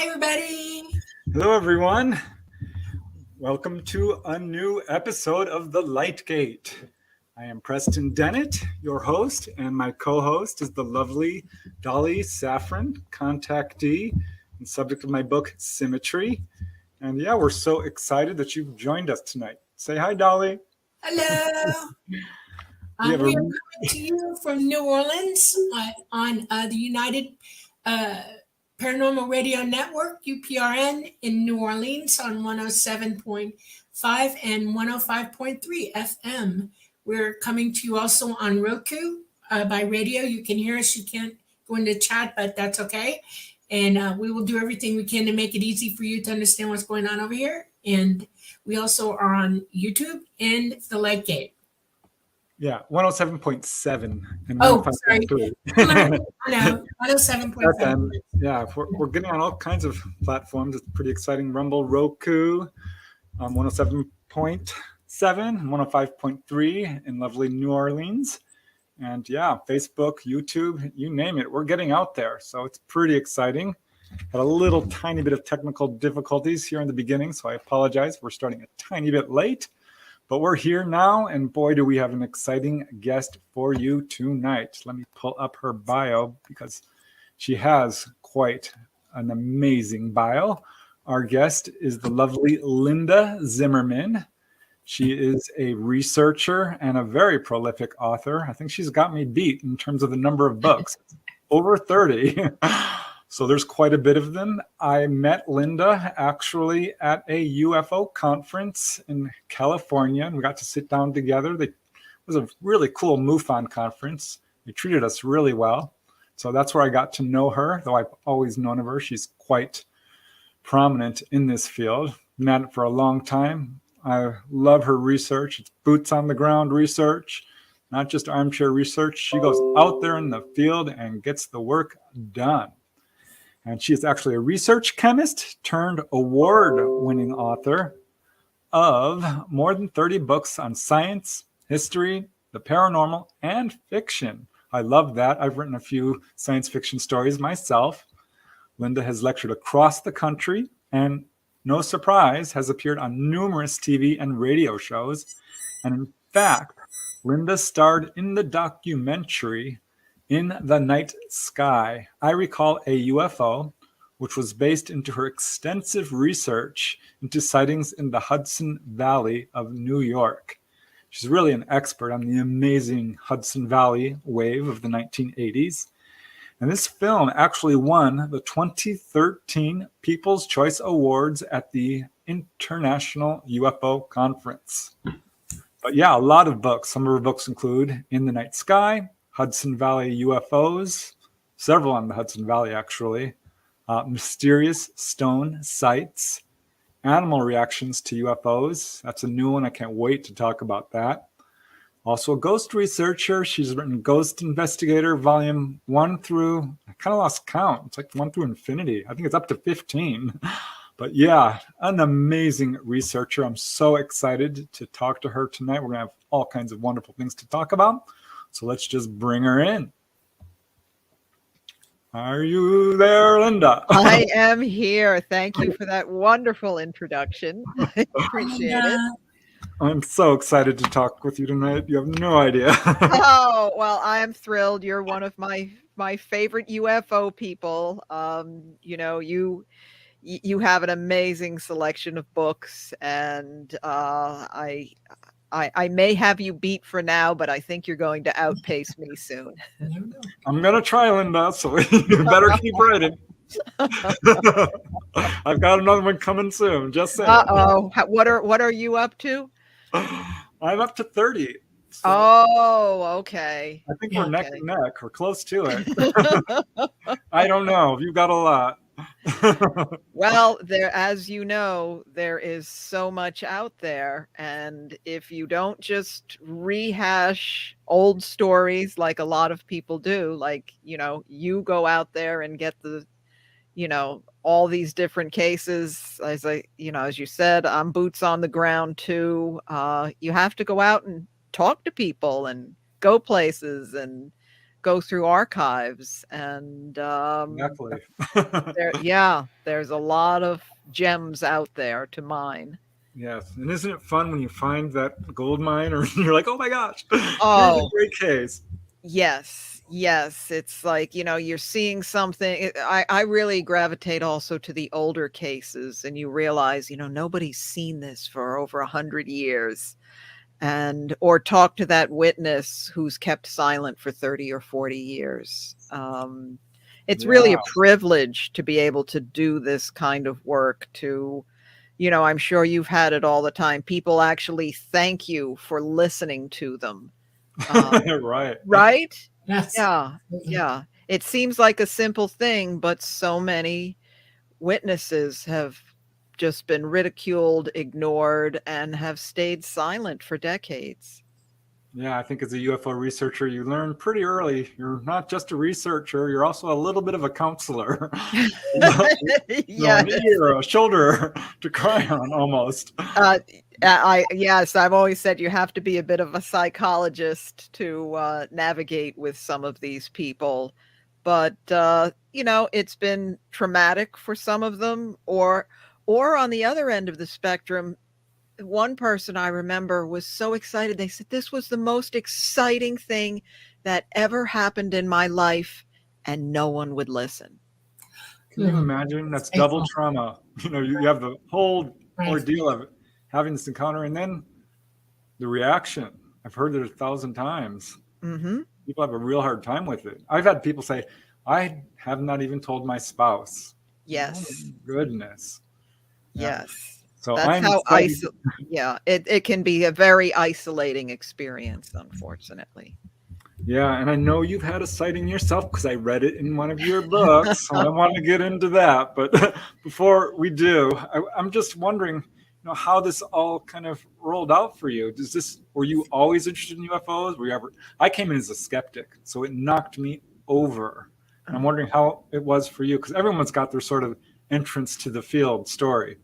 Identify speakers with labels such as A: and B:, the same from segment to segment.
A: Hi, everybody.
B: Hello, everyone. Welcome to a new episode of the LightGate. I am Preston Dennett, your host, and my co-host is the lovely Dolly Safran, contactee and subject of my book, Symmetry. And yeah, we're so excited that you've joined us tonight. Say hi, Dolly.
A: Hello.
B: We have
A: We are coming to you from New Orleans on the United Paranormal Radio Network, UPRN, in New Orleans on 107.5 and 105.3 FM. We're coming to you also on Roku by radio. You can hear us. You can't go into chat, but that's okay. And we will do everything we can to make it easy for you to understand what's going on over here. And we also are on YouTube and the LightGate.
B: Yeah, 107.7 and
A: Oh, sorry.
B: 105.3.
A: No, 107.7.
B: Yeah, we're getting on all kinds of platforms. It's pretty exciting. Rumble, Roku, 107.7, 105.3 in lovely New Orleans. And yeah, Facebook, YouTube, you name it. We're getting out there. So it's pretty exciting. Had a little tiny bit of technical difficulties here in the beginning, so I apologize. We're starting a tiny bit late. But we're here now, and boy, do we have an exciting guest for you tonight. Let me pull up her bio because she has quite an amazing bio. Our guest is the lovely Linda Zimmerman. She is a researcher and a very prolific author. I think she's got me beat in terms of the number of books, over 30. So there's quite a bit of them. I met Linda actually at a UFO conference in California, and we got to sit down together. It was a really cool MUFON conference. They treated us really well. So that's where I got to know her, though I've always known of her. She's quite prominent in this field. Been at it for a long time. I love her research. It's boots on the ground research, not just armchair research. She goes out there in the field and gets the work done. And she is actually a research chemist turned award-winning author of more than 30 books on science, history, the paranormal, and fiction. I love that. I've written a few science fiction stories myself. Linda has lectured across the country and, no surprise, has appeared on numerous TV and radio shows. And in fact, Linda starred in the documentary In the Night Sky. I recall a UFO, which was based into her extensive research into sightings in the Hudson Valley of New York. She's really an expert on the amazing Hudson Valley wave of the 1980s. And this film actually won the 2013 People's Choice Awards at the International UFO Congress. But yeah, a lot of books. Some of her books include In the Night Sky, Hudson Valley UFOs, several on the Hudson Valley actually, Mysterious Stone Sights, Animal Reactions to UFOs. That's a new one. I can't wait to talk about that. Also a ghost researcher. She's written Ghost Investigator, volume 1 through, I kind of lost count. It's like 1 through infinity. I think it's up to 15. But yeah, an amazing researcher. I'm so excited to talk to her tonight. We're going to have all kinds of wonderful things to talk about. So let's just bring her in. Are you there, Linda?
C: I am here. Thank you for that wonderful introduction. I appreciate it.
B: I'm so excited to talk with you tonight. You have no idea.
C: Oh, well, I am thrilled. You're one of my favorite UFO people. You have an amazing selection of books, and I may have you beat for now, but I think you're going to outpace me soon.
B: I'm going to try, Linda, so you better keep writing. I've got another one coming soon, just saying.
C: Uh-oh. What are you up to?
B: I'm up to 30.
C: So oh, okay.
B: I think we're neck and neck. We're close to it. I don't know. You've got a lot.
C: Well, as you know, there is so much out there, and if you don't just rehash old stories like a lot of people do, like, you go out there and get all these different cases, as you said, I'm boots on the ground too. You have to go out and talk to people and go places and go through archives, and
B: Exactly.
C: there's a lot of gems out there to mine.
B: Yes. And isn't it fun when you find that gold mine or you're like, oh my gosh, here's a
C: Oh,
B: great case.
C: yes, yes. It's like, you're seeing something. I really gravitate also to the older cases, and you realize, nobody's seen this for over 100 years. Or talk to that witness who's kept silent for 30 or 40 years. It's really a privilege to be able to do this kind of work, I'm sure you've had it all the time. People actually thank you for listening to them.
B: Right.
C: Right?
A: Yes.
C: Yeah. Yeah. It seems like a simple thing, but so many witnesses have just been ridiculed, ignored, and have stayed silent for decades.
B: Yeah, I think as a UFO researcher, you learn pretty early. You're not just a researcher, you're also a little bit of a counselor.
C: Yeah.
B: An ear, a shoulder to cry on almost.
C: Yes, I've always said you have to be a bit of a psychologist to navigate with some of these people. But it's been traumatic for some of them, or on the other end of the spectrum. One person I remember was so excited. They said, this was the most exciting thing that ever happened in my life, and no one would listen.
B: Can you imagine? That's double trauma. You have the whole ordeal of having this encounter, and then the reaction. I've heard it 1,000 times.
C: Mm-hmm.
B: People have a real hard time with it. I've had people say, I have not even told my spouse.
C: Yes.
B: Oh, goodness.
C: Yes.
B: So
C: that's how it can be a very isolating experience, unfortunately.
B: Yeah, and I know you've had a sighting yourself because I read it in one of your books. So I want to get into that, but before we do, I'm just wondering, how this all kind of rolled out for you. Were you always interested in UFOs? Were you ever? I came in as a skeptic, so it knocked me over. And I'm wondering how it was for you, because everyone's got their sort of entrance to the field story.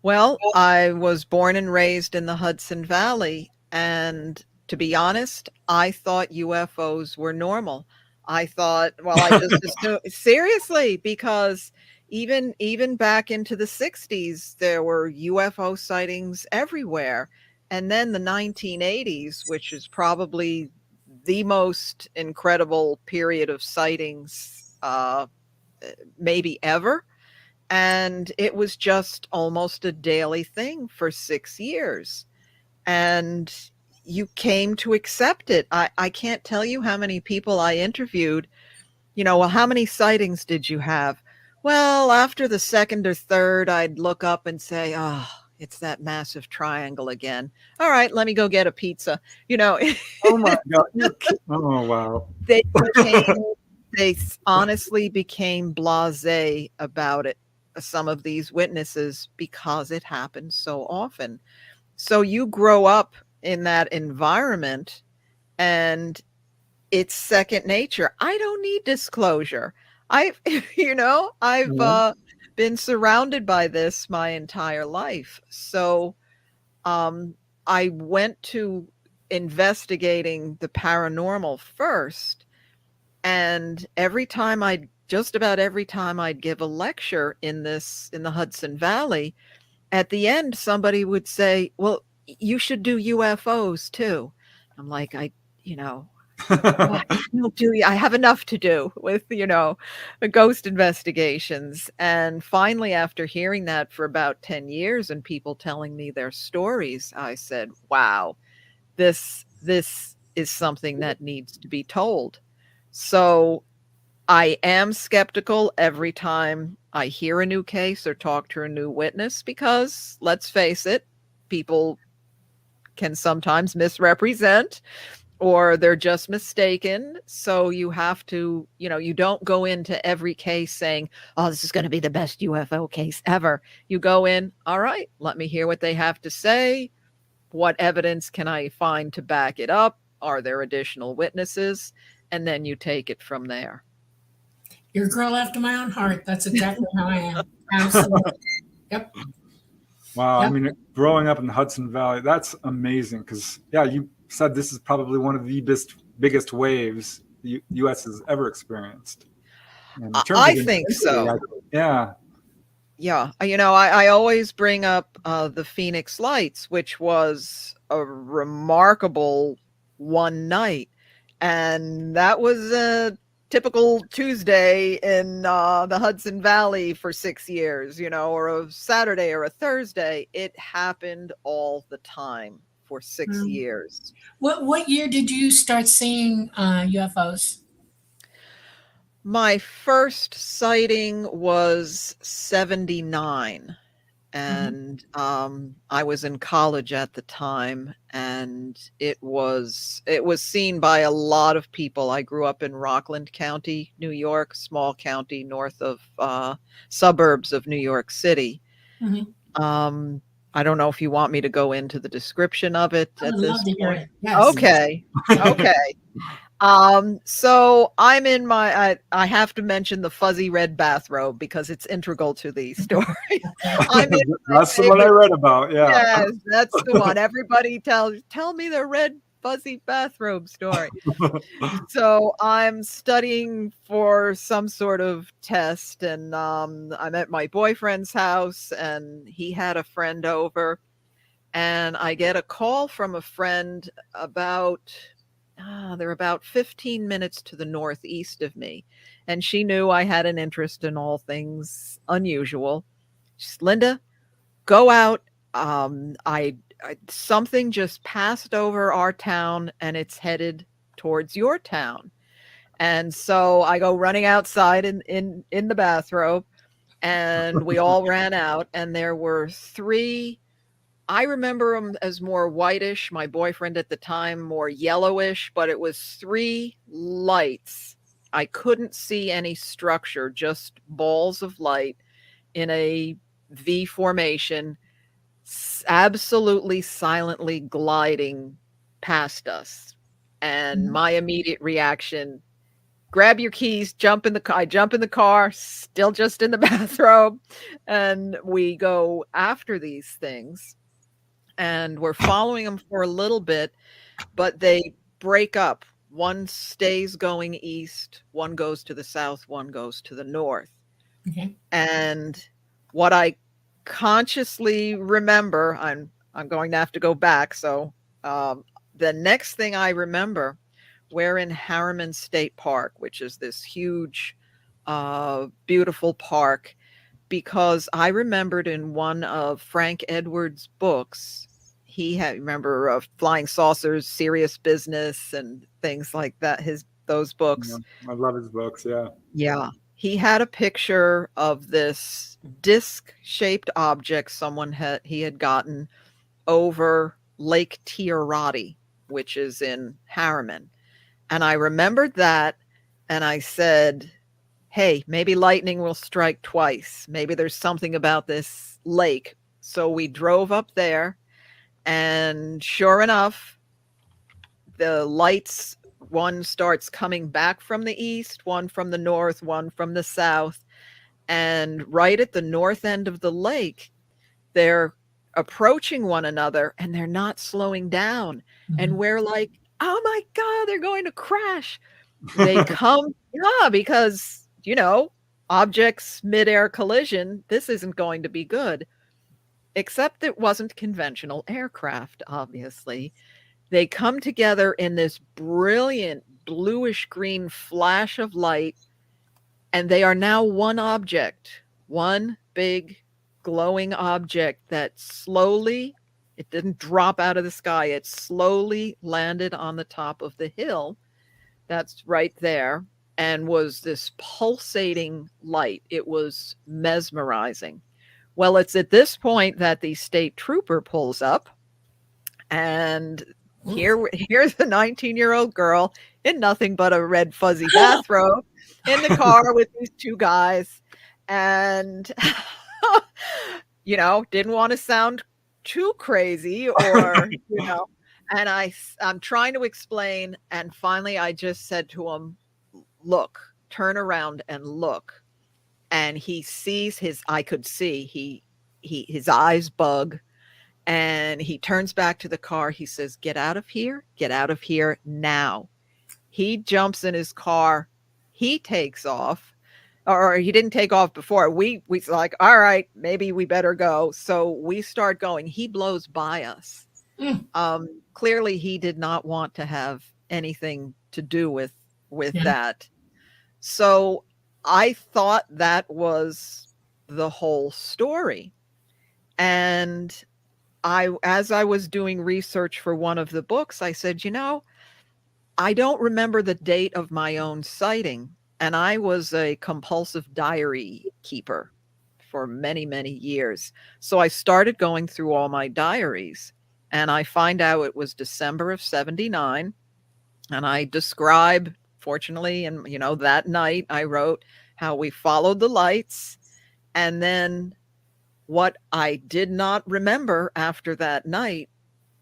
C: Well, I was born and raised in the Hudson Valley, and to be honest, I thought UFOs were normal. I thought, I just assumed, seriously, because even back into the 60s, there were UFO sightings everywhere. And then the 1980s, which is probably the most incredible period of sightings maybe ever. And it was just almost a daily thing for 6 years. And you came to accept it. I can't tell you how many people I interviewed, well, how many sightings did you have? Well, after the second or third, I'd look up and say, oh, it's that massive triangle again. All right, let me go get a pizza.
B: Oh my God. Oh, wow.
C: They honestly became blasé about it, some of these witnesses, because it happens so often. So you grow up in that environment and it's second nature. I don't need disclosure. I've been surrounded by this my entire life. So I went to investigating the paranormal first, and just about every time I'd give a lecture in the Hudson Valley, at the end, somebody would say, well, you should do UFOs too. I'm like, I have enough to do with, ghost investigations. And finally, after hearing that for about 10 years and people telling me their stories, I said, wow, this is something that needs to be told. So I am skeptical every time I hear a new case or talk to a new witness, because let's face it, people can sometimes misrepresent, or they're just mistaken. So you have to, you don't go into every case saying, oh, this is going to be the best UFO case ever. You go in, all right, let me hear what they have to say. What evidence can I find to back it up? Are there additional witnesses? And then you take it from there.
A: You're a girl after my own heart. That's exactly how I am. Absolutely. Yep.
B: Wow.
A: Yep.
B: I mean, growing up in the Hudson Valley, that's amazing. Because, you said this is probably one of the biggest waves the U.S. has ever experienced. And in terms
C: I
B: of
C: think
B: intensity,
C: so.
B: yeah.
C: Yeah, I always bring up the Phoenix Lights, which was a remarkable one night. And that was a typical Tuesday in the Hudson Valley for 6 years, or a Saturday or a Thursday. It happened all the time for 6
A: Mm.
C: years.
A: What year did you start seeing UFOs?
C: My first sighting was 79.
A: Mhm.
C: And I was in college at the time, and it was seen by a lot of people. I grew up in Rockland County, New York, small county north of suburbs of New York City.
A: Mhm.
C: Um, I don't know if you want me to go into the description of it
A: I
C: at
A: would love
C: this
A: to hear
C: point.
A: it. Yes.
C: Okay. Okay. So I'm in I have to mention the fuzzy red bathrobe because it's integral to the story. I'm in my
B: That's the one I
C: favorite.
B: read about. Yeah.
C: Yes, that's the one. Everybody tell me the red fuzzy bathrobe story. So I'm studying for some sort of test, and I'm at my boyfriend's house, and he had a friend over, and I get a call from a friend about they're about 15 minutes to the northeast of me, and she knew I had an interest in all things unusual. She's, Linda, go out. I something just passed over our town and it's headed towards your town. And so I go running outside in the bathrobe, and we all ran out, and there were three. I remember them as more whitish, my boyfriend at the time more yellowish, but it was three lights. I couldn't see any structure, just balls of light in a V formation, absolutely silently gliding past us. And
A: Mhm.
C: my immediate reaction, grab your keys, jump in the car. I jump in the car, still just in the bathrobe, and we go after these things. And we're following them for a little bit, but they break up. One stays going east, one goes to the south, one goes to the north.
A: Okay.
C: And what I consciously remember, I'm going to have to go back. So the next thing I remember, we're in Harriman State Park, which is this huge, beautiful park, because I remembered in one of Frank Edwards' books, he had, remember, Flying Saucers, Serious Business, and things like that. Those
B: Yeah,
C: books.
B: I love his books. Yeah.
C: Yeah. He had a picture of this disc-shaped object he had gotten over Lake Tiarati, which is in Harriman. And I remembered that, and I said, hey, maybe lightning will strike twice. Maybe there's something about this lake. So we drove up there, and sure enough, the lights, one starts coming back from the east, one from the north, one from the south. And right at the north end of the lake, they're approaching one another and they're not slowing down. And
A: Mhm.
C: we're like, oh my God, they're going to crash. They come, yeah, because, objects midair collision, this isn't going to be good. Except it wasn't conventional aircraft, obviously. They come together in this brilliant bluish green flash of light, and they are now one object, one big glowing object that slowly, it didn't drop out of the sky, it slowly landed on the top of the hill that's right there, and was this pulsating light. It was mesmerizing. Well, it's at this point that the state trooper pulls up, and here's a 19-year-old girl in nothing but a red fuzzy bathrobe in the car with these two guys, and didn't want to sound too crazy, or and I'm trying to explain, and finally I just said to him, look, turn around and look. And he sees I could see his eyes bug, and he turns back to the car. He says, get out of here now. He jumps in his car. He takes off, or he didn't take off before. We like, all right, maybe we better go. So we start going. He blows by us. Clearly, he did not want to have anything to do with that. So I thought that was the whole story. And as I was doing research for one of the books, I said, I don't remember the date of my own sighting. And I was a compulsive diary keeper for many, many years. So I started going through all my diaries, and I find out it was December of 79. And I describe, fortunately, and that night I wrote how we followed the lights. And then what I did not remember after that night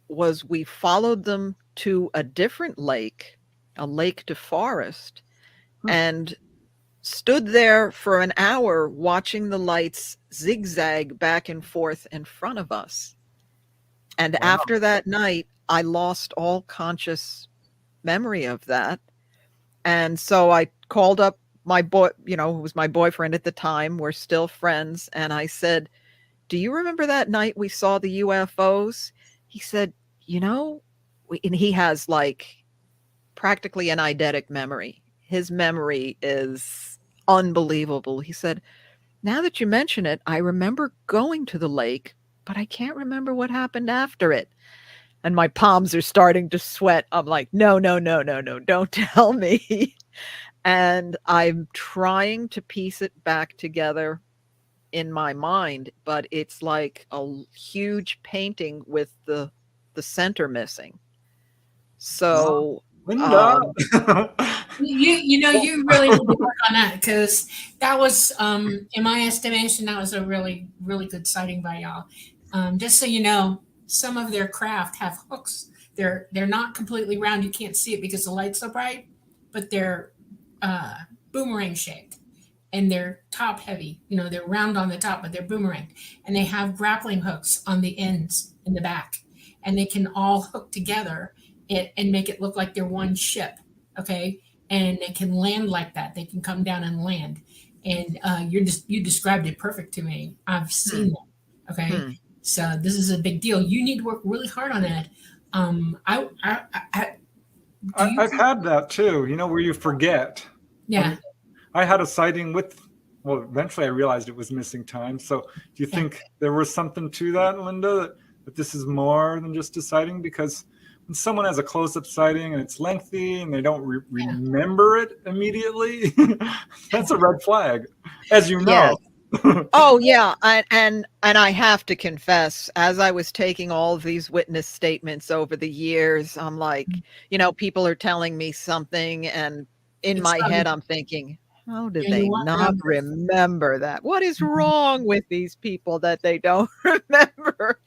C: was we followed them to a different lake, a lake to forest, and stood there for an hour watching the lights zigzag back and forth in front of us. And after that night, I lost all conscious memory of that. And so I called up my boy, who was my boyfriend at the time. We're still friends. And I said, do you remember that night we saw the UFOs? He said, and he has like practically an eidetic memory. His memory is unbelievable. He said, now that you mention it, I remember going to the lake, but I can't remember what happened after it. And my palms are starting to sweat. I'm like, no, don't tell me. And I'm trying to piece it back together in my mind, but it's like a huge painting with the center missing. So
B: Linda.
A: You really need to work on that, because that was, in my estimation, that was a really, really good sighting by y'all. Just so you know, some of their craft have hooks. They're not completely round. You can't see it because the light's so bright, but they're boomerang shaped. And they're top heavy. They're round on the top, but they're boomerang. And they have grappling hooks on the ends in the back. And they can all hook together and make it look like they're one ship. Okay. And they can land like that. They can come down and land. And you described it perfect to me. I've seen that. Okay. So this is a big deal. You need to work really hard on that.
B: I've had that too, where you forget.
A: Yeah.
B: I had a sighting eventually I realized it was missing time. So do you think there was something to that, Linda, that this is more than just a sighting? Because when someone has a close-up sighting and it's lengthy and they don't remember it immediately, that's a red flag, as you know.
C: Yes. Oh, yeah. And I have to confess, as I was taking all of these witness statements over the years, I'm like, people are telling me something, and in my head, I'm thinking, how do they not remember that? What is wrong with these people that they don't remember?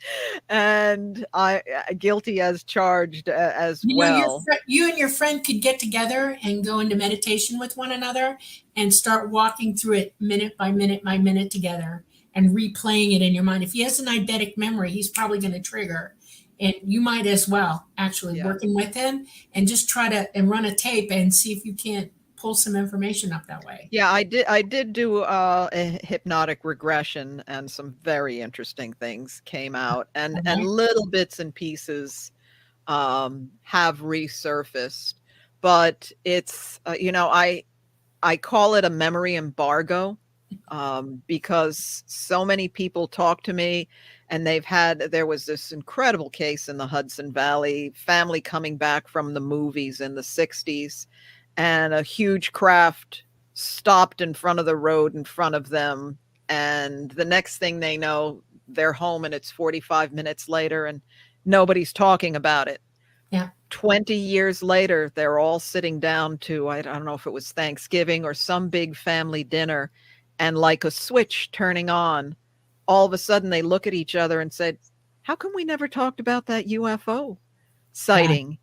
C: And I guilty as charged as well.
A: You and your friend could get together and go into meditation with one another and start walking through it minute by minute by minute together and replaying it in your mind. If he has an eidetic memory, he's probably going to trigger. And you might as well actually working with him and just try to run a tape and see if you can't pull some information up that way.
C: Yeah, I did do a hypnotic regression, and some very interesting things came out, and little bits and pieces have resurfaced, but it's I call it a memory embargo, because so many people talk to me, and there was this incredible case in the Hudson Valley, family coming back from the movies in the 60s. And a huge craft stopped in front of the road in front of them. And the next thing they know, they're home, and it's 45 minutes later and nobody's talking about it.
A: Yeah.
C: 20 years later, they're all sitting down to, I don't know if it was Thanksgiving or some big family dinner. And like a switch turning on, all of a sudden they look at each other and said, how come we never talked about that UFO sighting? Yeah.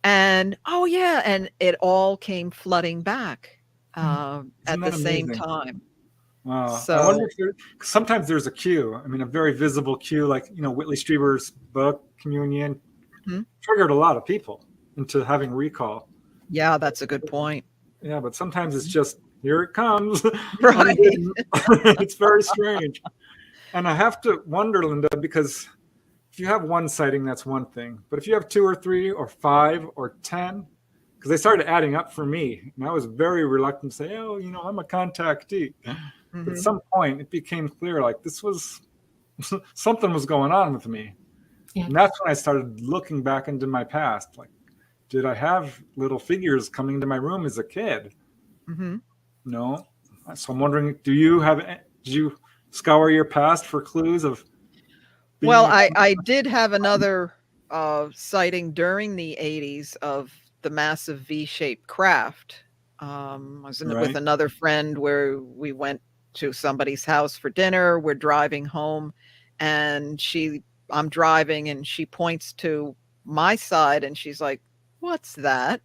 C: And and it all came flooding back at the same time.
B: Wow.
C: So
B: I wonder if sometimes there's a cue. I mean, a very visible cue, like Whitley Strieber's book Communion triggered a lot of people into having recall.
C: Yeah, that's a good point.
B: Yeah, but sometimes it's just, here it comes.
C: Right.
B: It's very strange. And I have to wonder, Linda, because if you have one sighting, that's one thing. But if you have 2 or 3 or 5 or 10, because they started adding up for me, and I was very reluctant to say, oh, I'm a contactee. But at some point, it became clear, like, this was something was going on with me.
A: Yeah.
B: And that's when I started looking back into my past. Like, did I have little figures coming into my room as a kid? No. So I'm wondering, did you scour your past for clues of being
C: Well, I did have another sighting during the 80s of the massive V-shaped craft. I was with another friend where we went to somebody's house for dinner. We're driving home, and I'm driving, and she points to my side, and she's like, "What's that?"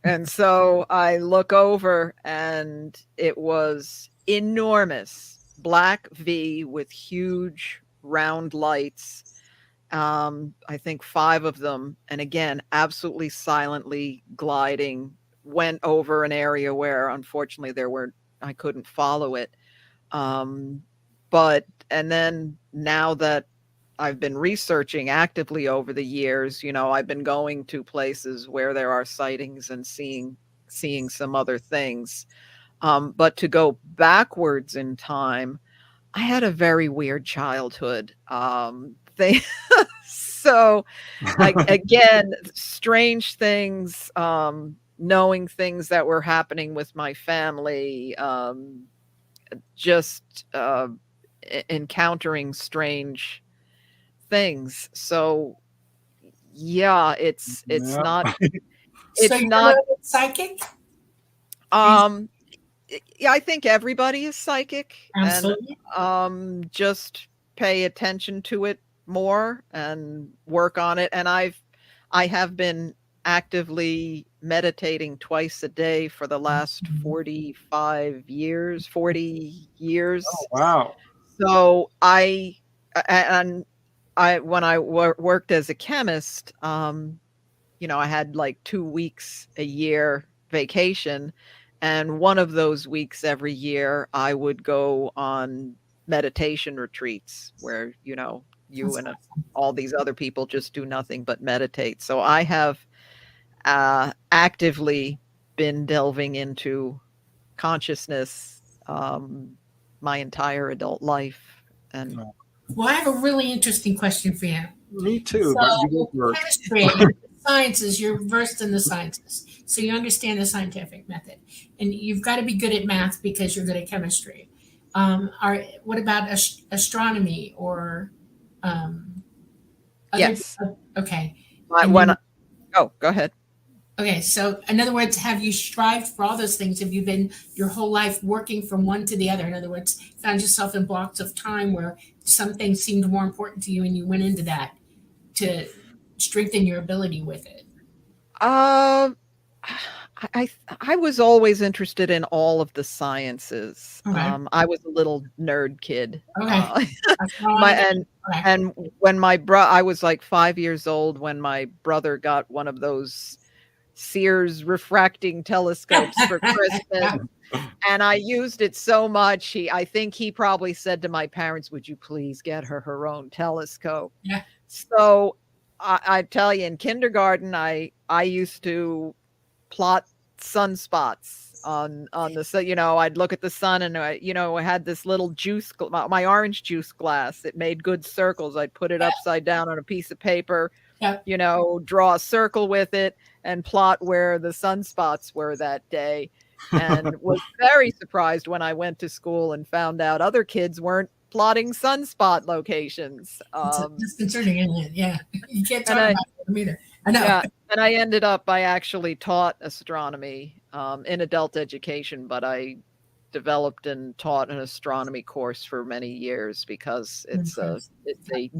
C: And so I look over, and it was enormous black V with huge round lights. I think 5 of them, and again, absolutely silently gliding, went over an area where unfortunately I couldn't follow it. And then now that I've been researching actively over the years, I've been going to places where there are sightings and seeing some other things. But to go backwards in time, I had a very weird childhood. So, again, strange things, knowing things that were happening with my family, just encountering strange things. So, yeah, it's not.
A: So you're not psychic?
C: Yeah, I think everybody is psychic.
A: Absolutely.
C: And just pay attention to it more and work on it. And I have been actively meditating twice a day for the last 40 years.
B: Oh, wow.
C: So when I worked as a chemist, I had like 2 weeks a year vacation. And one of those weeks every year, I would go on meditation retreats where, you and all these other people just do nothing but meditate. So I have actively been delving into consciousness my entire adult life. And
A: well, I have a really interesting question for you.
B: Me too.
A: So, chemistry, sciences, you're versed in the sciences. So you understand the scientific method. And you've got to be good at math because you're good at chemistry. What about astronomy or
C: yes.
A: Okay.
C: Go ahead.
A: Okay, so in other words, have you strived for all those things? Have you been your whole life working from one to the other? In other words, found yourself in blocks of time where some things seemed more important to you and you went into that to strengthen your ability with it?
C: I was always interested in all of the sciences.
A: Okay.
C: I was a little nerd kid.
A: Okay.
C: And when I was like 5 years old when my brother got one of those Sears refracting telescopes for Christmas. And I used it so much. I think he probably said to my parents, "Would you please get her own telescope?"
A: Yeah.
C: So I tell you, in kindergarten, I used to plot sunspots on the sun. I'd look at the sun and I had this little my orange juice glass. It made good circles. I'd put it upside down on a piece of paper, draw a circle with it and plot where the sunspots were that day. And was very surprised when I went to school and found out other kids weren't plotting sunspot locations.
A: It's disconcerting, isn't it? Yeah. You can't talk about them either. I know.
C: Yeah, and I actually taught astronomy in adult education, but I developed and taught an astronomy course for many years because it's a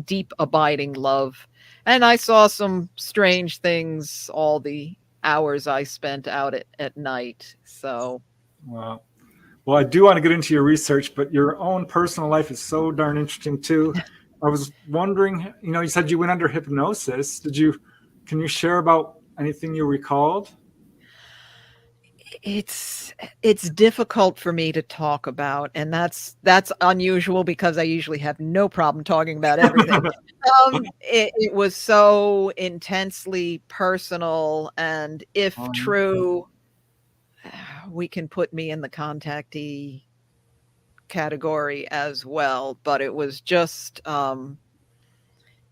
C: deep abiding love. And I saw some strange things all the hours I spent out at night. So
B: wow. Well, I do want to get into your research, but your own personal life is so darn interesting too. I was wondering, you said you went under hypnosis. Can you share about anything you recalled?
C: It's difficult for me to talk about, and that's unusual because I usually have no problem talking about everything. It was so intensely personal, and if true, we can put me in the contactee category as well. But it was just,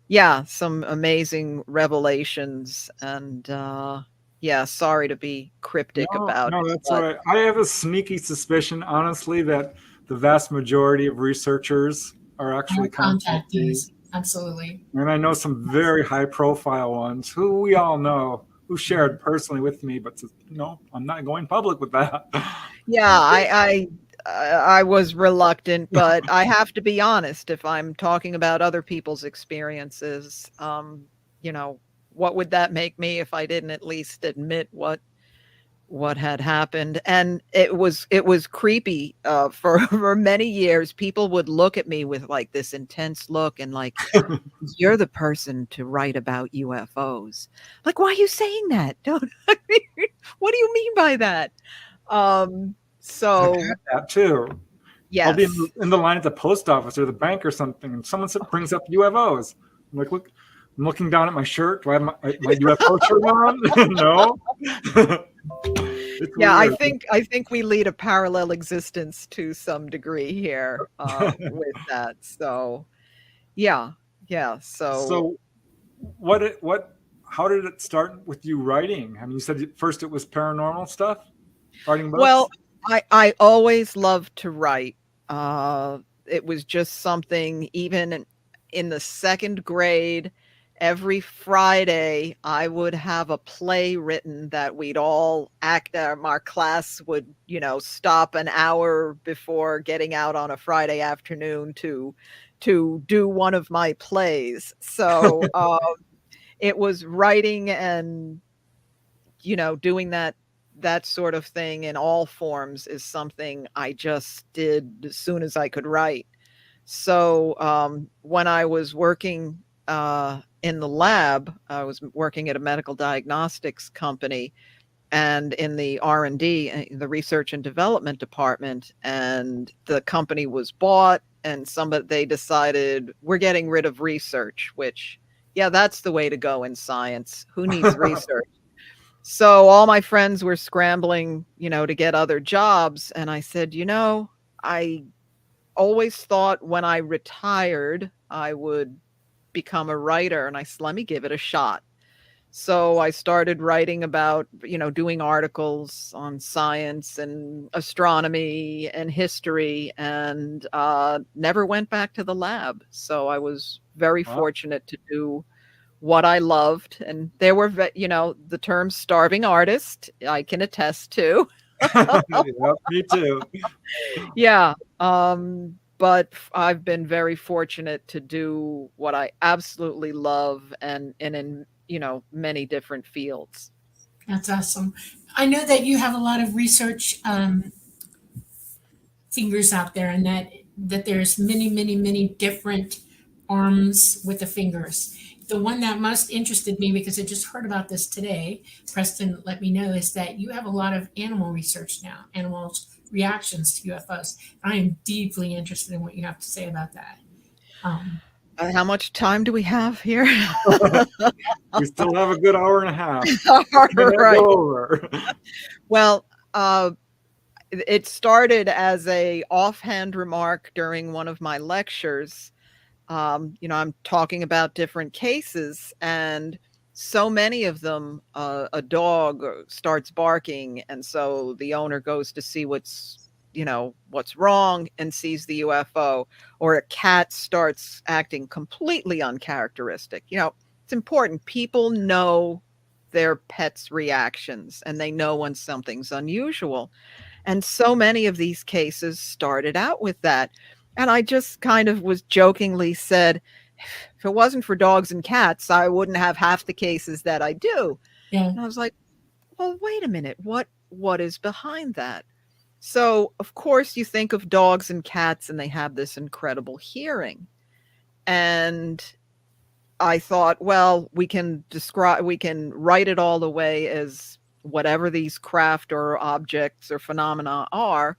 C: yeah, some amazing revelations, and yeah, sorry to be cryptic
B: No,
C: about
B: no,
C: it,
B: that's all
C: but
B: right. I have a sneaky suspicion, honestly, that the vast majority of researchers are actually contactees.
A: Contactees. Absolutely.
B: And I know some very high profile ones who we all know who shared personally with me, but no, I'm not going public with that.
C: yeah, I was reluctant, but I have to be honest. If I'm talking about other people's experiences, you know, what would that make me if I didn't at least admit what had happened? And it was creepy. For for many years, people would look at me with like this intense look and like, "You're the person to write about UFOs." Like, why are you saying that? Don't. What do you mean by that?
B: I've
C: So
B: had that too. I'll be
C: yes.
B: in the line at the post office or the bank or something, and someone brings up UFOs. I'm like, look, I'm looking down at my shirt. Do I have my UFO shirt on? No. It's
C: Yeah,
B: weird.
C: I think we lead a parallel existence to some degree here, with that. So, yeah, yeah. So,
B: So, how did it start with you writing? I mean, you said first it was paranormal stuff, writing books.
C: well, I always loved to write. Uh, it was just something. Even in the second grade, every Friday I would have a play written that we'd all act. Our class would, stop an hour before getting out on a Friday afternoon to do one of my plays. So it was writing and doing that sort of thing in all forms is something I just did as soon as I could write. So when I was working in the lab, I was working at a medical diagnostics company and in the R&D, the research and development department, and the company was bought, and they decided we're getting rid of research, which, yeah, that's the way to go in science. Who needs research? So all my friends were scrambling, to get other jobs. And I said, I always thought when I retired, I would become a writer. And I said, let me give it a shot. So I started writing about, doing articles on science and astronomy and history, and never went back to the lab. So I was very
B: Wow.
C: fortunate to do what I loved. And there were, the term starving artist, I can attest to.
B: Yep, me too.
C: Yeah. But I've been very fortunate to do what I absolutely love and in, many different fields.
A: That's awesome. I know that you have a lot of research fingers out there, and that there's many different arms with the fingers. The one that most interested me, because I just heard about this today, Preston let me know, is that you have a lot of animal research now, animals' reactions to UFOs. I am deeply interested in what you have to say about that.
C: How much time do we have here?
B: We still have a good hour and a half.
C: All right.
B: Go over.
C: Well, it started as a offhand remark during one of my lectures. I'm talking about different cases, and so many of them, a dog starts barking, and so the owner goes to see what's wrong and sees the UFO, or a cat starts acting completely uncharacteristic. It's important. People know their pets' reactions, and they know when something's unusual. And so many of these cases started out with that. And I just kind of was jokingly said, if it wasn't for dogs and cats, I wouldn't have half the cases that I do.
A: Yeah.
C: And I was like, well, wait a minute. What is behind that? So, of course, you think of dogs and cats and they have this incredible hearing. And I thought, well, we can write it all the way as whatever these craft or objects or phenomena are,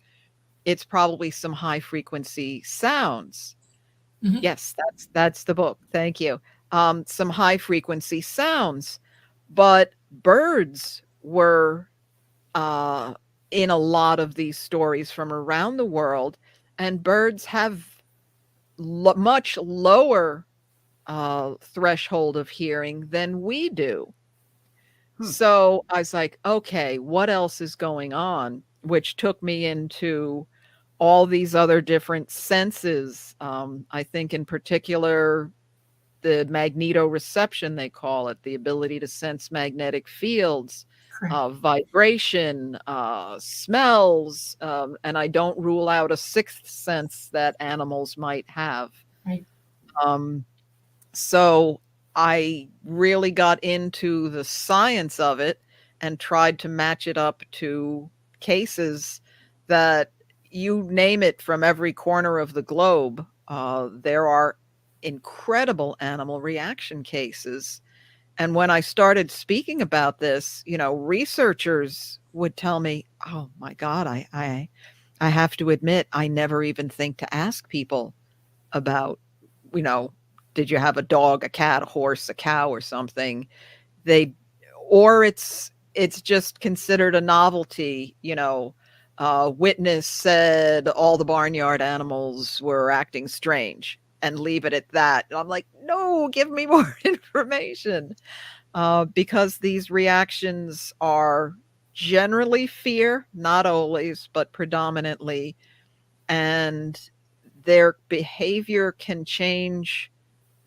C: it's probably some high frequency sounds.
A: Mhm.
C: Yes, that's the book. Thank you. Some high frequency sounds, but birds were in a lot of these stories from around the world, and birds have much lower threshold of hearing than we do. So I was like, okay, what else is going on? Which took me into all these other different senses. I think in particular, the magnetoreception, they call it, the ability to sense magnetic fields,
A: Correct.
C: vibration, smells, and I don't rule out a sixth sense that animals might have.
A: Right.
C: So I really got into the science of it and tried to match it up to cases that, you name it, from every corner of the globe. There are incredible animal reaction cases. And when I started speaking about this, researchers would tell me, "Oh my God, I have to admit, I never even think to ask people about, you know, did you have a dog, a cat, a horse, a cow, or something?" They, or it's just considered a novelty. Witness said all the barnyard animals were acting strange, and leave it at that. And I'm like, no, give me more information, because these reactions are generally fear, not always, but predominantly, and their behavior can change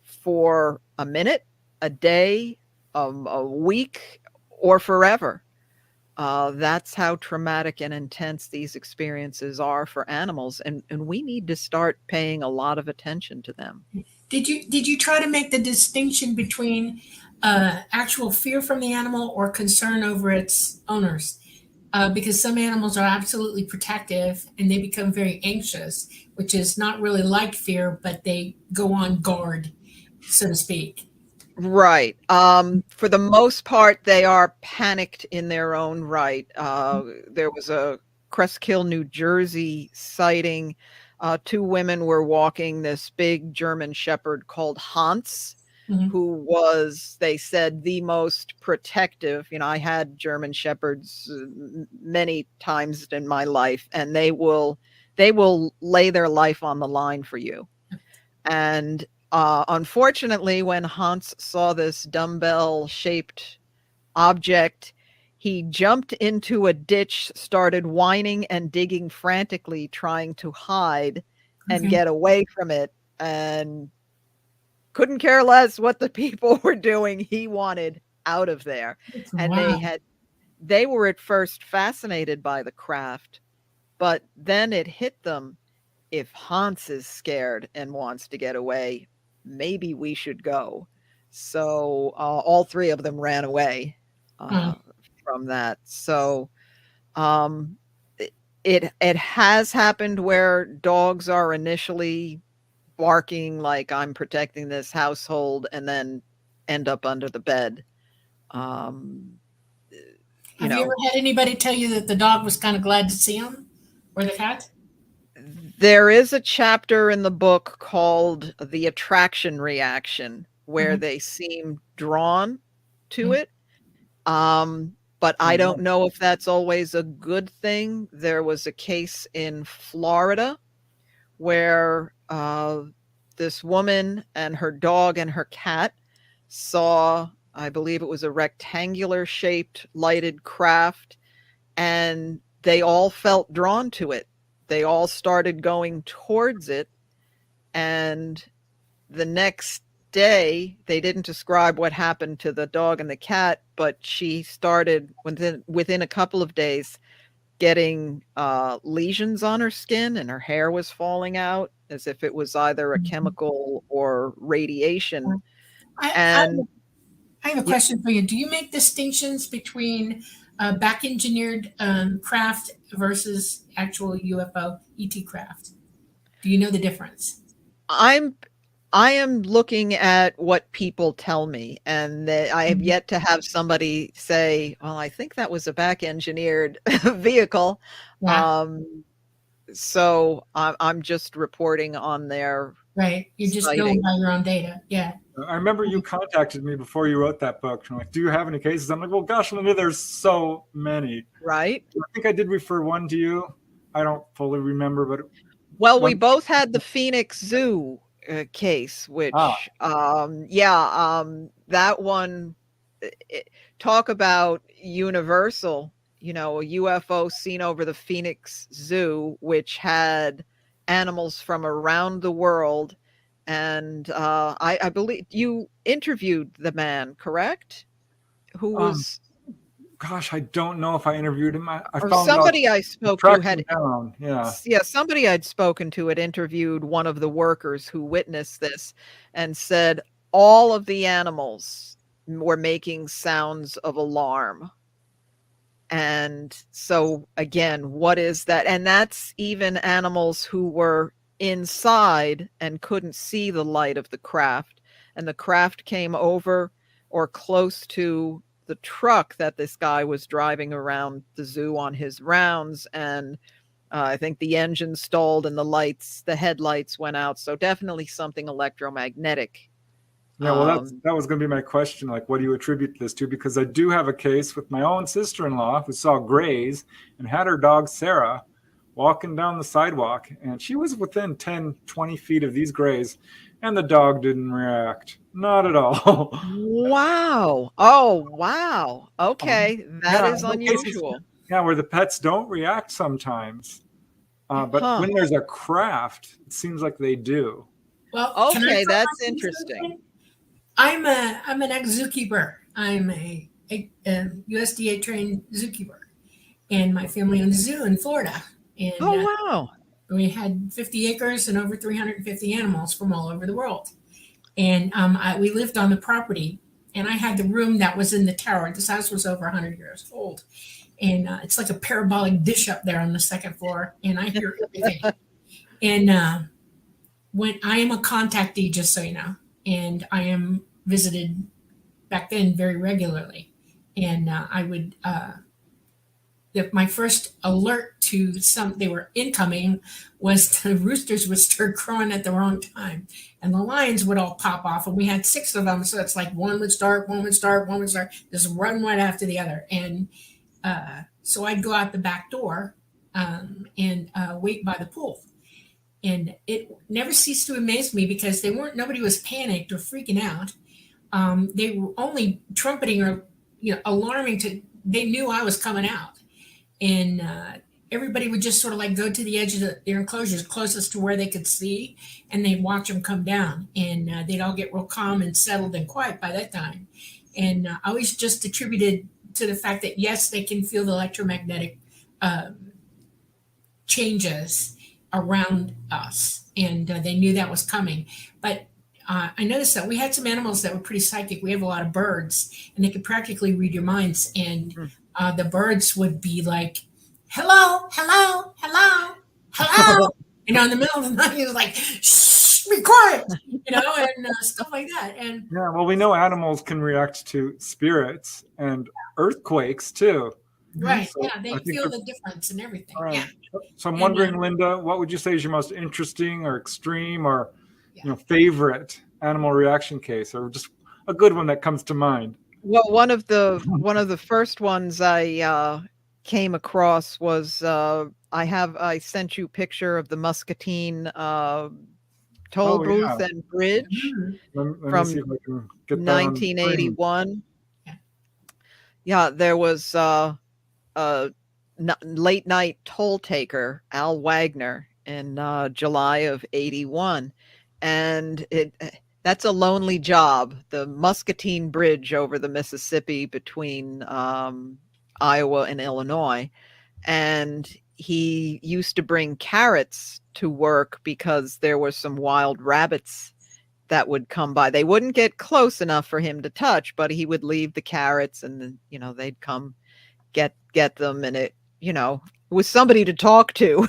C: for a minute, a day, a week, or forever. That's how traumatic and intense these experiences are for animals, and we need to start paying a lot of attention to them.
A: Did you try to make the distinction between actual fear from the animal or concern over its owners? Because some animals are absolutely protective and they become very anxious, which is not really like fear, but they go on guard, so to speak.
C: Right. For the most part, they are panicked in their own right. There was a Crestkill, New Jersey sighting. Two women were walking this big German Shepherd called Hans,
A: Mhm.
C: who was, they said, the most protective. I had German Shepherds many times in my life, and they will lay their life on the line for you. And unfortunately, when Hans saw this dumbbell-shaped object, he jumped into a ditch, started whining and digging frantically, trying to hide and
A: Okay.
C: get away from it, and couldn't care less what the people were doing. He wanted out of there. And
A: Wow.
C: they were at first fascinated by the craft, but then it hit them, if Hans is scared and wants to get away, maybe we should go. So all three of them ran away
A: Um,
C: from that. So um, it has happened where dogs are initially barking like, I'm protecting this household, and then end up under the bed. Um, you
A: have you ever
C: know,
A: had anybody tell you that the dog was kind of glad to see him or the cat?
C: There is a chapter in the book called The Attraction Reaction, where
A: Mhm.
C: they seem drawn to
A: Mhm.
C: it. But I don't know if that's always a good thing. There was a case in Florida where this woman and her dog and her cat saw, I believe it was a rectangular shaped lighted craft, and they all felt drawn to it. They all started going towards it, and the next day, they didn't describe what happened to the dog and the cat, but she started, within a couple of days, getting lesions on her skin, and her hair was falling out as if it was either a
A: Mhm.
C: chemical or radiation.
A: I, I,
C: And
A: I have a
C: yeah,
A: question for you. Do you make distinctions between back engineered craft versus actual UFO ET craft? Do you know the difference?
C: I'm I am looking at what people tell me, and I have yet to have somebody say, well, I think that was a back engineered vehicle.
A: Yeah.
C: So I'm just reporting on their
A: Right. You're just going
C: sighting.
A: by your own data. Yeah.
B: I remember you contacted me before you wrote that book. I'm like, do you have any cases? I'm like, well, gosh, Linda, there's so many.
C: Right.
B: I think I did refer one to you. I don't fully remember, but
C: well, we both had the Phoenix Zoo case, which, that one, talk about universal, a UFO seen over the Phoenix Zoo, which had animals from around the world. And I believe you interviewed the man, correct? Who was...
B: gosh, I don't know if I interviewed him. I
C: or
B: found
C: somebody
B: out
C: I spoke to had...
B: down. Yeah.
C: somebody I'd spoken to had interviewed one of the workers who witnessed this and said all of the animals were making sounds of alarm. And so again, what is that? And that's even animals who were inside and couldn't see the light of the craft. And the craft came over or close to the truck that this guy was driving around the zoo on his rounds. And I think the engine stalled and the headlights went out. So definitely something electromagnetic.
B: Yeah, well, that was going to be my question. Like, what do you attribute this to? Because I do have a case with my own sister-in-law who saw grays and had her dog, Sarah, walking down the sidewalk. And she was within 10, 20 feet of these grays, and the dog didn't react. Not at all.
C: Wow. Oh, wow. Okay. That is unusual.
B: Cases, where the pets don't react sometimes. But when there's a craft, it seems like they do.
A: Well,
C: okay, that's interesting.
A: I'm an ex-zookeeper. I'm a USDA trained zookeeper, and my family owned a zoo in Florida. And
C: wow!
A: We had 50 acres and over 350 animals from all over the world. And we lived on the property, and I had the room that was in the tower. This house was over 100 years old, and it's like a parabolic dish up there on the second floor, and I hear everything. And when I am a contactee, just so you know, and I am visited back then very regularly. And I would, my first alert to they were incoming was the roosters would start crowing at the wrong time. And the lions would all pop off. And we had 6 of them. So it's like one would start, just run one after the other. And so I'd go out the back door and wait by the pool. And it never ceased to amaze me because nobody was panicked or freaking out. They were only trumpeting or, alarming they knew I was coming out. And everybody would just sort of like go to the edge of their enclosures closest to where they could see, and they'd watch them come down. And they'd all get real calm and settled and quiet by that time. And I always just attributed to the fact that, yes, they can feel the electromagnetic changes around us, and they knew that was coming. But I noticed that we had some animals that were pretty psychic. We have a lot of birds, and they could practically read your minds. And the birds would be like, hello, hello, hello, hello. In the middle of the night, it was like, shh, be quiet, and stuff like that. And
B: yeah, well, we know animals can react to spirits and earthquakes too.
A: Right. So yeah, they feel the difference and everything. Right. Yeah.
B: So I'm wondering, Linda, what would you say is your most interesting or extreme or favorite animal reaction case, or just a good one that comes to mind?
C: Well, one of the first ones I came across was I sent you a picture of the Muscatine toll booth and bridge
B: from
C: 1981. Yeah, there was late night toll taker Al Wagner in July of 81, and that's a lonely job. The Muscatine Bridge over the Mississippi between Iowa and Illinois, and he used to bring carrots to work because there were some wild rabbits that would come by. They wouldn't get close enough for him to touch, but he would leave the carrots, and then they'd come get them, and it was somebody to talk to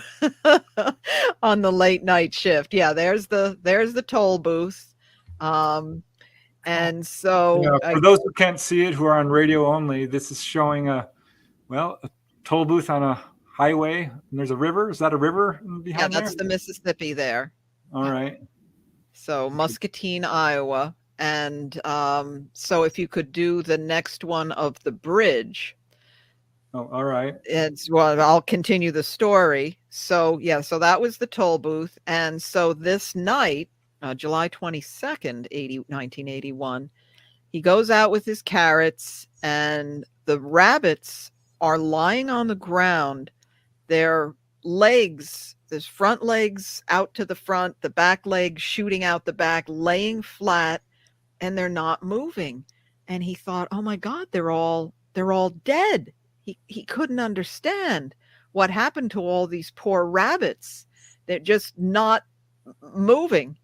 C: on the late night shift. Yeah, there's the toll booth. And so
B: Yeah, for those who can't see it, who are on radio only, this is showing a toll booth on a highway, and there's a river. Is that a river behind there?
C: that's the Mississippi there.
B: All right.
C: So Muscatine, Iowa. And so if you could do the next one of the bridge.
B: Oh, all right.
C: I'll continue the story. So so that was the toll booth. And so this night, July 22nd, 1981, he goes out with his carrots, and the rabbits are lying on the ground. Their legs, there's front legs out to the front, the back legs shooting out the back, laying flat, and they're not moving. And he thought, oh my God, they're all dead. He couldn't understand what happened to all these poor rabbits. They're just not moving.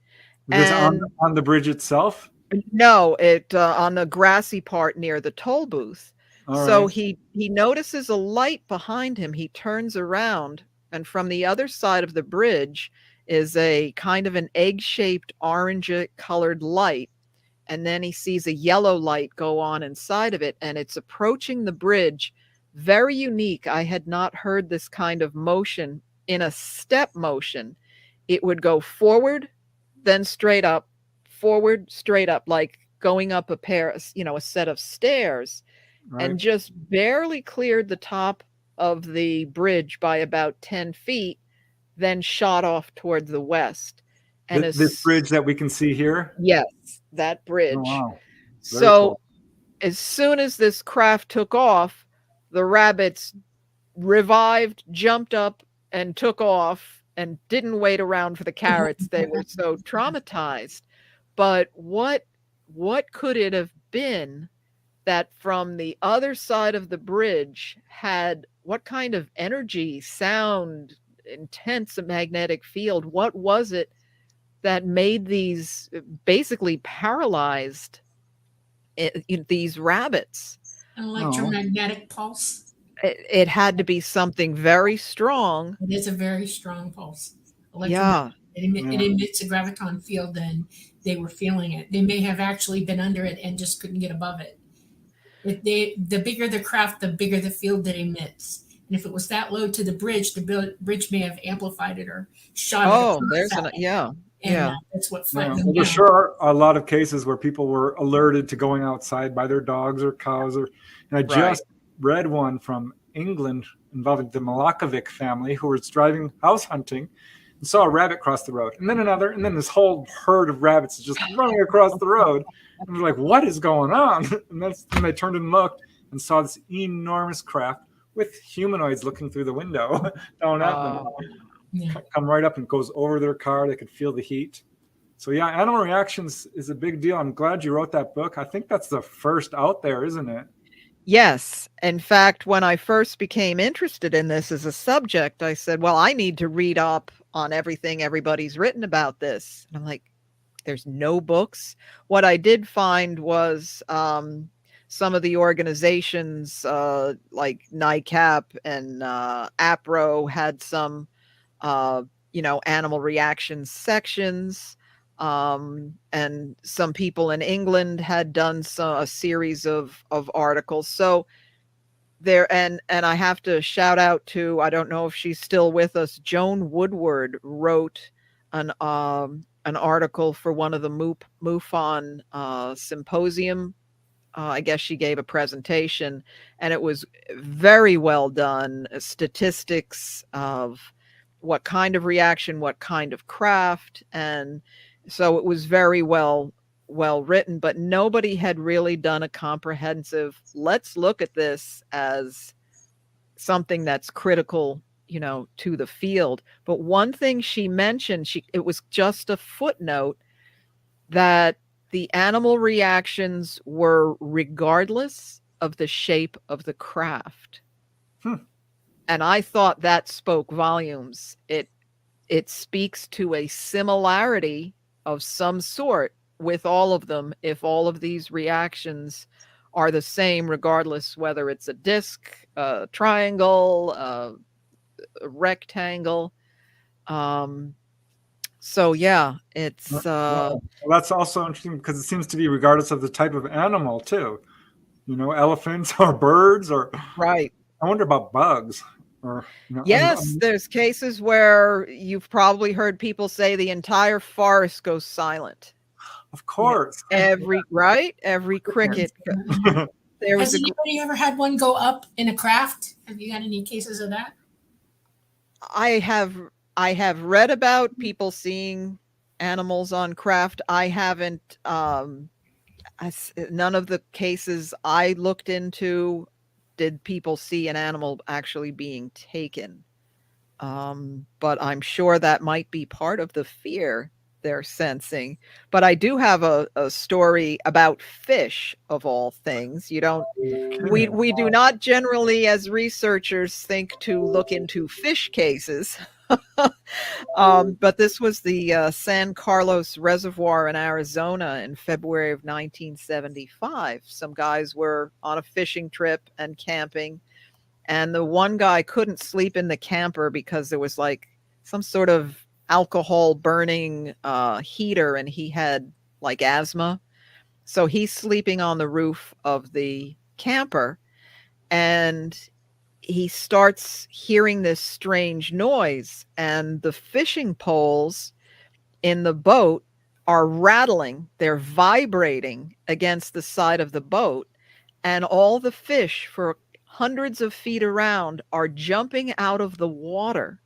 B: Is this on the bridge itself?
C: No, it on the grassy part near the toll booth. So he notices a light behind him. He turns around, and from the other side of the bridge is a kind of an egg-shaped orange-colored light. And then he sees a yellow light go on inside of it, and it's approaching the bridge. Very unique. I had not heard this kind of motion in a step motion. It would go forward, then straight up, forward, straight up, like going up a set of stairs, and just barely cleared the top of the bridge by about 10 feet, then shot off toward the west. And
B: this bridge that we can see here?
C: Yes, that bridge.
B: Oh, wow.
C: So
B: cool.
C: As soon as this craft took off, the rabbits revived, jumped up, and took off, and didn't wait around for the carrots. They were so traumatized. But what could it have been that from the other side of the bridge had what kind of energy, sound, intense magnetic field? What was it that made these basically paralyzed these rabbits?
A: An electromagnetic pulse.
C: It had to be something very strong.
A: It is a very strong pulse.
C: Yeah.
A: It emits a graviton field, and they were feeling it. They may have actually been under it and just couldn't get above it. The bigger the craft, the bigger the field that emits. And if it was that low to the bridge may have amplified it or shot it.
C: Oh, there's
A: that's what flattened them
B: Well, there
A: down.
B: sure are a lot of cases where people were alerted to going outside by their dogs or cows. And I just read one from England involving the Malakovic family who was driving house hunting and saw a rabbit cross the road, and then another, and then this whole herd of rabbits is just running across the road. And they're like, what is going on? And that's when they turned and looked and saw this enormous craft with humanoids looking through the window down at them. Come right up and goes over their car. They could feel the heat. So yeah, animal reactions is a big deal. I'm glad you wrote that book. I think that's the first out there, isn't it?
C: Yes. In fact, when I first became interested in this as a subject, I said, well, I need to read up on everything everybody's written about this. And I'm like, there's no books. What I did find was some of the organizations like NICAP and APRO had some, animal reactions sections. And some people in England had done a series of articles. So there, and I have to shout out to, I don't know if she's still with us, Joan Woodward wrote an article for one of the MUFON symposium. I guess she gave a presentation, and it was very well done. Statistics of what kind of reaction, what kind of craft, and so it was very well written, but nobody had really done a comprehensive, let's look at this as something that's critical, to the field. But one thing she mentioned, it was just a footnote, that the animal reactions were regardless of the shape of the craft. And I thought that spoke volumes. It speaks to a similarity of some sort with all of them, if all of these reactions are the same, regardless whether it's a disc, a triangle, a rectangle. So yeah, it's
B: Well, that's also interesting because it seems to be regardless of the type of animal too. Elephants or birds, or
C: right.
B: I wonder about bugs. Or
C: Yes, there's cases where you've probably heard people say the entire forest goes silent.
B: of course.
C: Every cricket. There was
A: Has anybody ever had one go up in a craft? Have you got any cases of that?
C: I have read about people seeing animals on craft. I haven't none of the cases I looked into did people see an animal actually being taken. But I'm sure that might be part of the fear they're sensing. But I do have a story about fish of all things. You don't we do not generally as researchers think to look into fish cases. But this was the San Carlos Reservoir in Arizona in February of 1975. Some guys were on a fishing trip and camping, and the one guy couldn't sleep in the camper because there was like some sort of alcohol burning heater, and he had like asthma. So he's sleeping on the roof of the camper, and he starts hearing this strange noise, and the fishing poles in the boat are rattling. They're vibrating against the side of the boat, and all the fish for hundreds of feet around are jumping out of the water.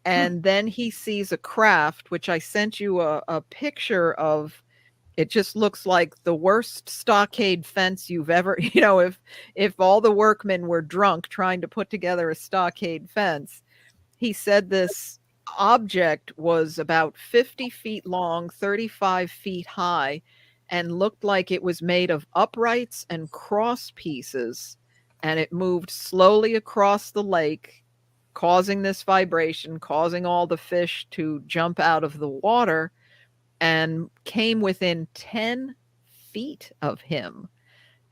C: And then he sees a craft, which I sent you a picture of. It just looks like the worst stockade fence you've ever, if all the workmen were drunk trying to put together a stockade fence. He said this object was about 50 feet long, 35 feet high, and looked like it was made of uprights and cross pieces. And it moved slowly across the lake, causing this vibration, causing all the fish to jump out of the water, and came within 10 feet of him.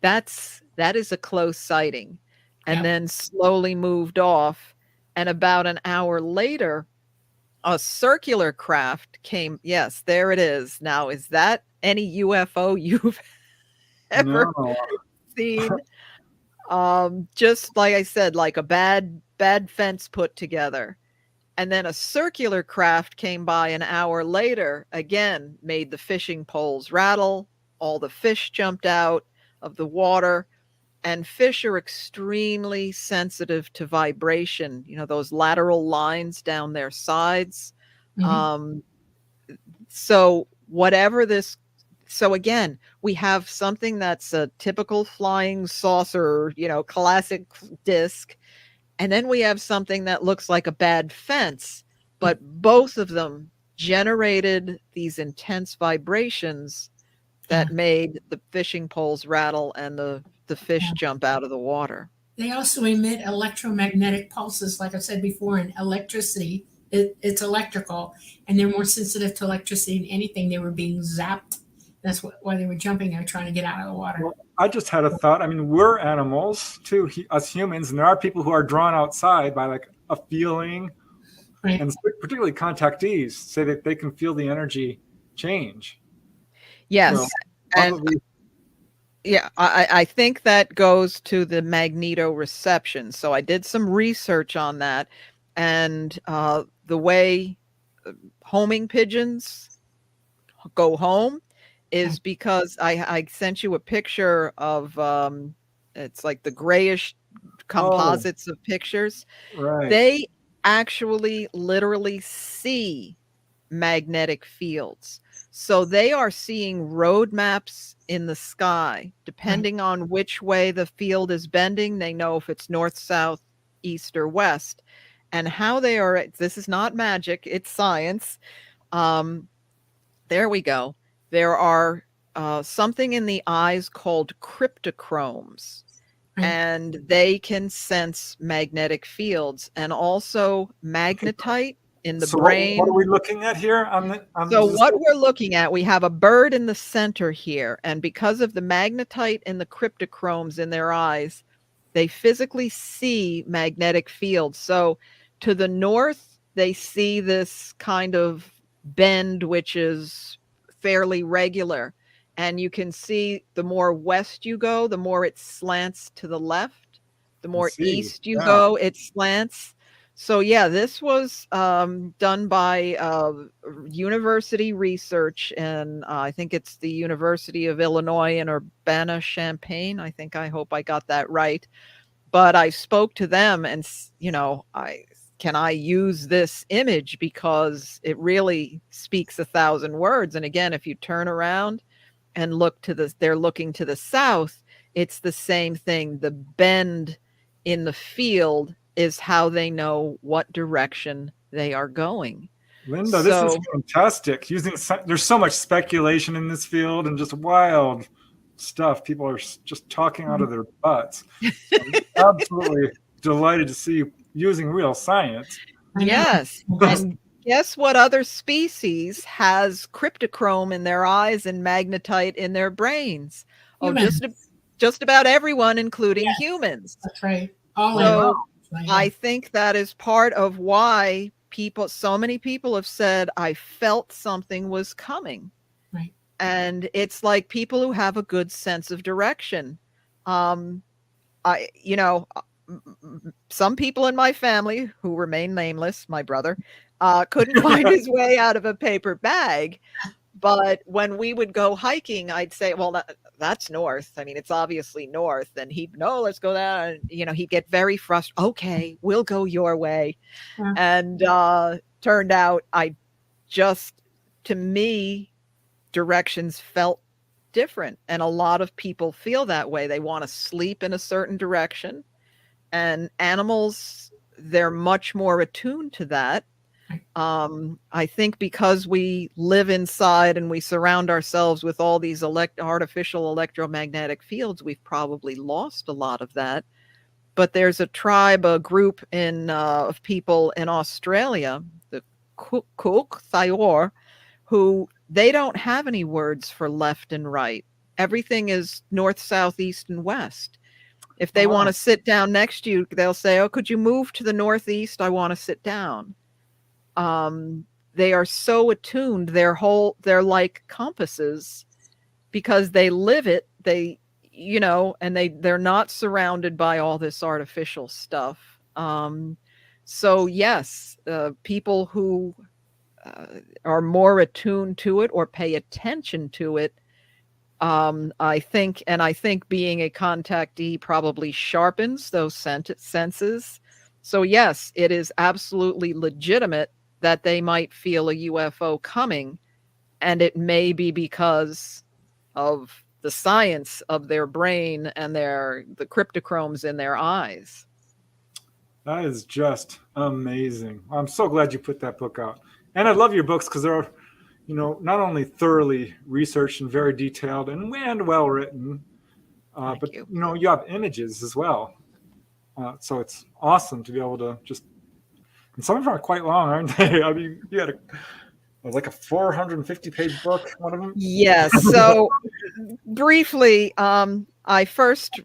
C: That is a close sighting. And then slowly moved off. And about an hour later, a circular craft came. Yes, there it is. Now, is that any UFO you've ever seen? Just like I said, like a bad fence put together. And then a circular craft came by an hour later, again, made the fishing poles rattle. All the fish jumped out of the water. And fish are extremely sensitive to vibration, those lateral lines down their sides.
A: Mm-hmm.
C: So whatever this, so again, we have something that's a typical flying saucer, classic disc. And then we have something that looks like a bad fence, but both of them generated these intense vibrations that made the fishing poles rattle and the fish jump out of the water.
A: They also emit electromagnetic pulses, like I said before, and electricity. It's electrical, and they're more sensitive to electricity than anything. They were being zapped. That's why they were jumping there, trying to get out of the water.
B: Well, I just had a thought. I mean, we're animals too, us humans, and there are people who are drawn outside by like a feeling,
A: Right.
B: and particularly contactees say that they can feel the energy change.
C: Yes,
B: So,
C: and yeah, I think that goes to the magnetoreception. So I did some research on that, and the way homing pigeons go home is because I sent you a picture of it's like the grayish composites of pictures.
B: Right.
C: They actually literally see magnetic fields. So they are seeing road maps in the sky. Depending on which way the field is bending, they know if it's north, south, east, or west. And how they are, this is not magic, it's science. There we go. There are something in the eyes called cryptochromes, and they can sense magnetic fields, and also magnetite in the brain.
B: What are we looking at here?
C: What we're looking at, we have a bird in the center here, and because of the magnetite and the cryptochromes in their eyes, they physically see magnetic fields. So to the north, they see this kind of bend, which is fairly regular. And you can see the more west you go, the more it slants to the left. The more
B: see.
C: east you
B: Yeah.
C: go, it slants. So yeah, this was done by university research, and I think it's the University of Illinois in Urbana-Champaign. I hope I got that right. But I spoke to them, and can I use this image because it really speaks 1,000 words. And again, if you turn around and they're looking to the south, it's the same thing. The bend in the field is how they know what direction they are going.
B: Linda, this is fantastic. There's so much speculation in this field and just wild stuff. People are just talking out of their butts. I'm absolutely delighted to see you using real science.
C: Yes. And guess what other species has cryptochrome in their eyes and magnetite in their brains?
A: Humans.
C: Oh, just about everyone, including humans.
A: That's right.
C: I think that is part of why so many people have said, I felt something was coming.
A: Right.
C: And it's like people who have a good sense of direction. Some people in my family who remain nameless, my brother, couldn't find his way out of a paper bag. But when we would go hiking, I'd say, well, that's north. I mean, it's obviously north. And no, let's go there. And, he'd get very frustrated. Okay, we'll go your way. Yeah. And turned out to me, directions felt different. And a lot of people feel that way. They want to sleep in a certain direction. And animals, they're much more attuned to that. I think because we live inside and we surround ourselves with all these artificial electromagnetic fields, we've probably lost a lot of that. But there's a group of people in Australia, the Cook Thayor, who they don't have any words for left and right. Everything is north, south, east, and west. If they want to sit down next to you, they'll say, oh, could you move to the northeast? I want to sit down. They are so attuned. They're like compasses because they live it. And they're not surrounded by all this artificial stuff. So yes, people who are more attuned to it or pay attention to it, I think being a contactee probably sharpens those senses. So yes, it is absolutely legitimate that they might feel a UFO coming, and it may be because of the science of their brain and the cryptochromes in their eyes.
B: That is just amazing. I'm so glad you put that book out. And I love your books because they're, not only thoroughly researched and very detailed and well written, but you have images as well. So it's awesome to be able to and some of them are quite long, aren't they? I mean, you had like a 450-page book, one of them.
C: Yes. So briefly, the first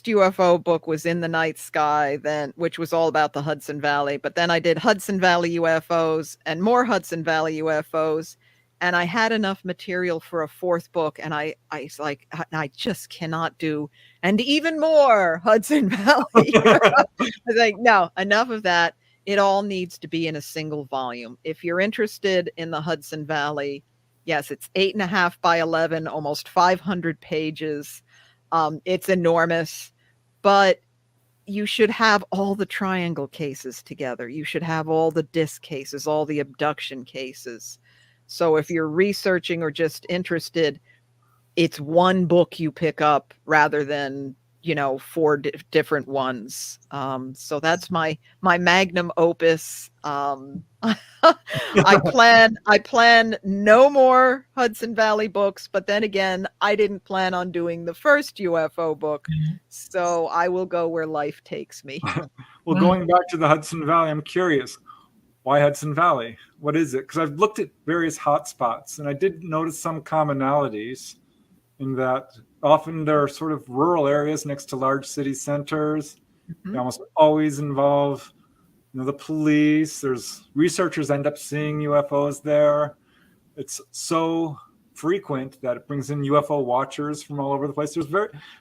C: UFO book was In the Night Sky, which was all about the Hudson Valley. But then I did Hudson Valley UFOs and more Hudson Valley UFOs. And I had enough material for a fourth book. And I was like, I just cannot do. And even more Hudson Valley. I was like, no, enough of that. It all needs to be in a single volume. If you're interested in the Hudson Valley, yes, it's 8.5 by 11, almost 500 pages. It's enormous, but you should have all the triangle cases together. You should have all the disc cases, all the abduction cases. So if you're researching or just interested, it's one book you pick up rather than 4 different ones. So that's my magnum opus. I plan no more Hudson Valley books, but then again, I didn't plan on doing the first UFO book. So I will go where life takes me.
B: Well, going back to the Hudson Valley, I'm curious, why Hudson Valley? What is it? Because I've looked at various hotspots and I did notice some commonalities in that often there are sort of rural areas next to large city centers. They almost always involve, the police. There's researchers end up seeing UFOs there. It's so frequent that it brings in UFO watchers from all over the place.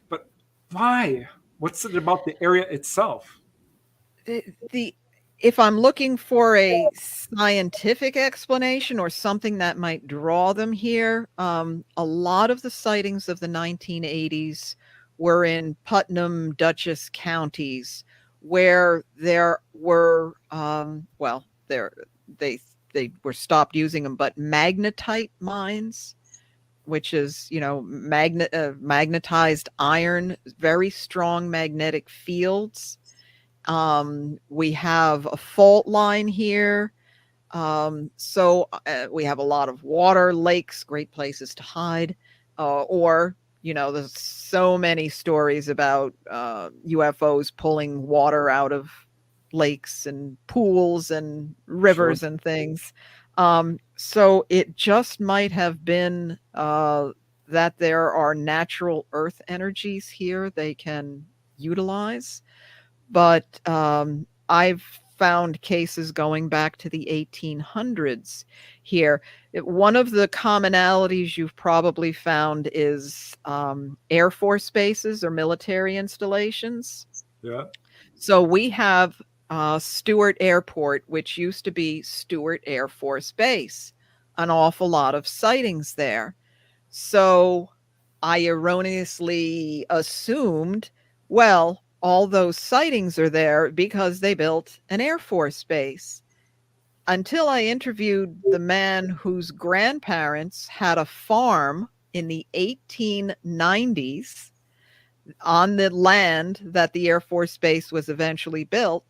B: But why? What's it about the area itself?
C: The if I'm looking for a scientific explanation or something that might draw them here, a lot of the sightings of the 1980s were in Putnam, Dutchess counties, where there were, they were stopped using them, but magnetite mines, which is, magnetized iron, very strong magnetic fields. We have a fault line here. So we have a lot of water, lakes, great places to hide. There's so many stories about UFOs pulling water out of lakes and pools and rivers and things. So it just might have been that there are natural earth energies here they can utilize. But I've found cases going back to the 1800s here. One of the commonalities you've probably found is Air Force bases or military installations.
B: Yeah.
C: So we have Stewart Airport, which used to be Stewart Air Force Base. An awful lot of sightings there. So I erroneously assumed, well, all those sightings are there because they built an Air Force base. Until I interviewed the man whose grandparents had a farm in the 1890s on the land that the Air Force base was eventually built,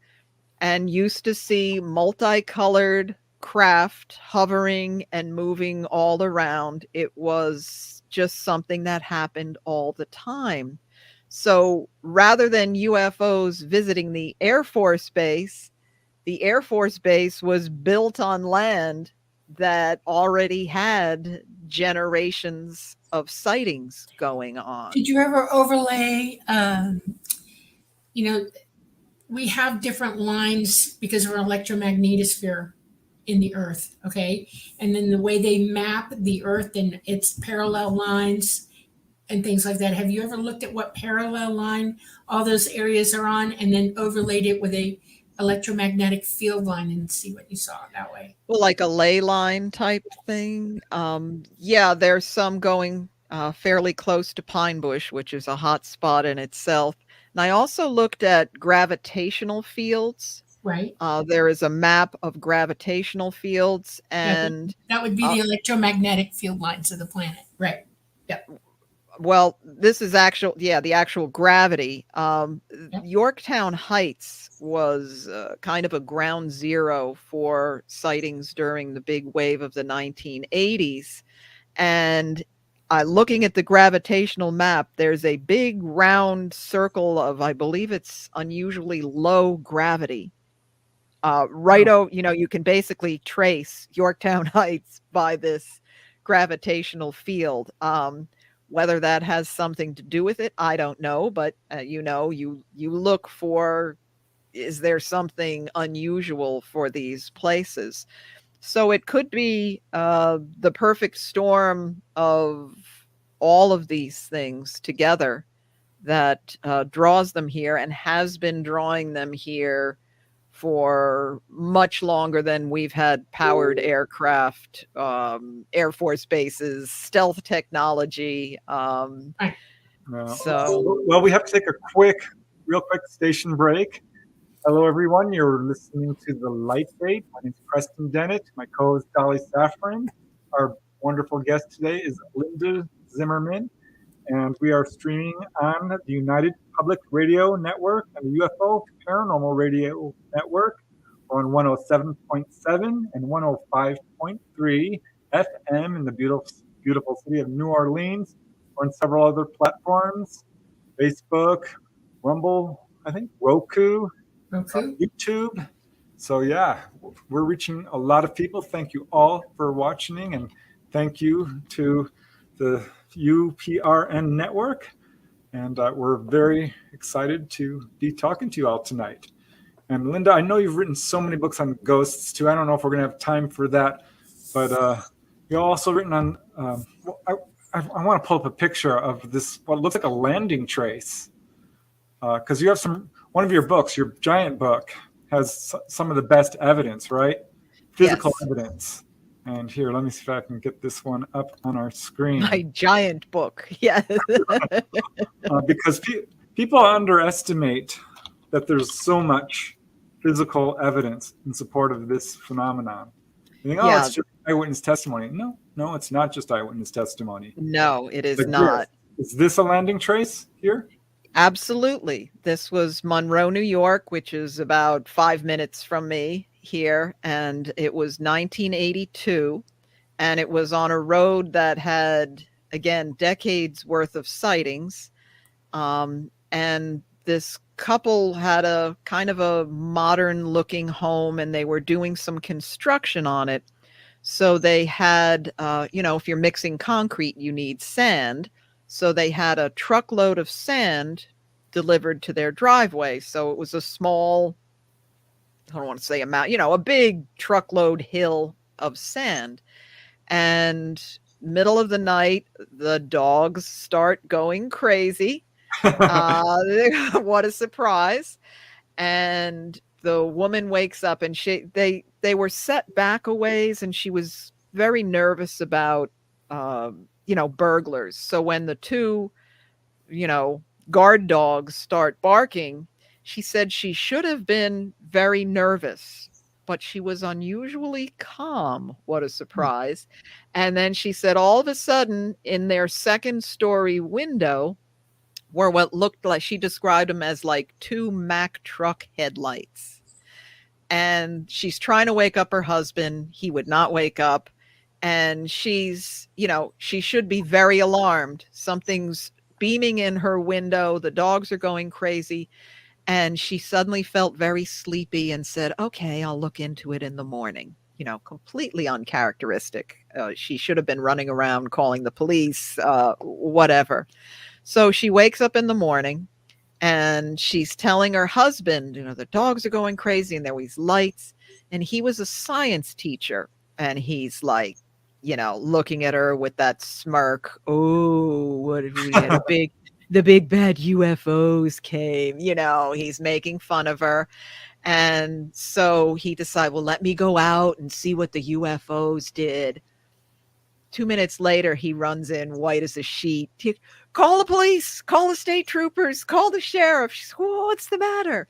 C: and used to see multicolored craft hovering and moving all around. It was just something that happened all the time. So rather than UFOs visiting the Air Force base, the Air Force base was built on land that already had generations of sightings going on.
A: Did you ever overlay, we have different lines because of our electromagnetosphere in the earth, okay? And then the way they map the earth and its parallel lines and things like that. Have you ever looked at what parallel line all those areas are on and then overlaid it with a electromagnetic field line and see what you saw that way?
C: Well, like a ley line type thing. Yeah, there's some going fairly close to Pine Bush, which is a hot spot in itself. And I also looked at gravitational fields.
A: Right.
C: There is a map of gravitational fields, and
A: that would be the electromagnetic field lines of the planet. Right. Yep.
C: Well, this is the actual gravity. Yorktown Heights was kind of a ground zero for sightings during the big wave of the 1980s. And looking at the gravitational map, there's a big round circle of, I believe it's unusually low gravity. You can basically trace Yorktown Heights by this gravitational field. Whether that has something to do with it, I don't know. But, you look for, is there something unusual for these places? So it could be the perfect storm of all of these things together that draws them here and has been drawing them here for much longer than we've had powered aircraft, Air Force bases, stealth technology.
B: Well,
C: we
B: have to take a real quick station break. Hello, everyone. You're listening to the LightGate. My name is Preston Dennett. My co-host Dolly Safran. Our wonderful guest today is Linda Zimmerman, and we are streaming on the United Public Radio Network and the UFO Paranormal Radio Network on 107.7 and 105.3 FM in the beautiful city of New Orleans, or on several other platforms, Facebook, Rumble, I think, Roku, YouTube. So yeah, we're reaching a lot of people. Thank you all for watching, and thank you to the UPRN network. And we're very excited to be talking to you all tonight. And Linda, I know you've written so many books on ghosts too. I don't know if we're going to have time for that, but you've also written on. Well, I want to pull up a picture of this, what looks like a landing trace, because you have one of your books, your giant book, has some of the best evidence, right? Physical
C: Yes.
B: evidence. And here, let me see if I can get this one up on our screen.
C: My giant book, yes.
B: Because people underestimate that there's so much physical evidence in support of this phenomenon. You think,
C: Yeah.
B: it's just eyewitness testimony. No, it's not just eyewitness testimony.
C: No, it is
B: Like
C: not.
B: Is this a landing trace here?
C: Absolutely. This was Monroe, New York, which is about 5 minutes from me here. And it was 1982. And it was on a road that had, again, decades worth of sightings. And this couple had a kind of a modern looking home, and they were doing some construction on it. So they had, if you're mixing concrete, you need sand. So they had a truckload of sand delivered to their driveway. So it was a small, I don't want to say amount, a big truckload hill of sand. And middle of the night, the dogs start going crazy. What a surprise. And the woman wakes up, and they were set back a ways, and she was very nervous about, burglars. So when the two, guard dogs start barking, she said she should have been very nervous, but she was unusually calm. What a surprise. And then she said all of a sudden in their second story window were what looked like, she described them as like two Mack truck headlights. And she's trying to wake up her husband. He would not wake up. And she's, she should be very alarmed. Something's beaming in her window. The dogs are going crazy. And she suddenly felt very sleepy and said, okay, I'll look into it in the morning. Completely uncharacteristic. She should have been running around calling the police, whatever. So she wakes up in the morning and she's telling her husband, the dogs are going crazy and there were these lights. And he was a science teacher. And he's like, looking at her with that smirk. Oh, what if we had the big bad UFOs came, he's making fun of her. And so he decided, well, let me go out and see what the UFOs did. 2 minutes later, he runs in white as a sheet. Call the police, call the state troopers, call the sheriff. She's, what's the matter?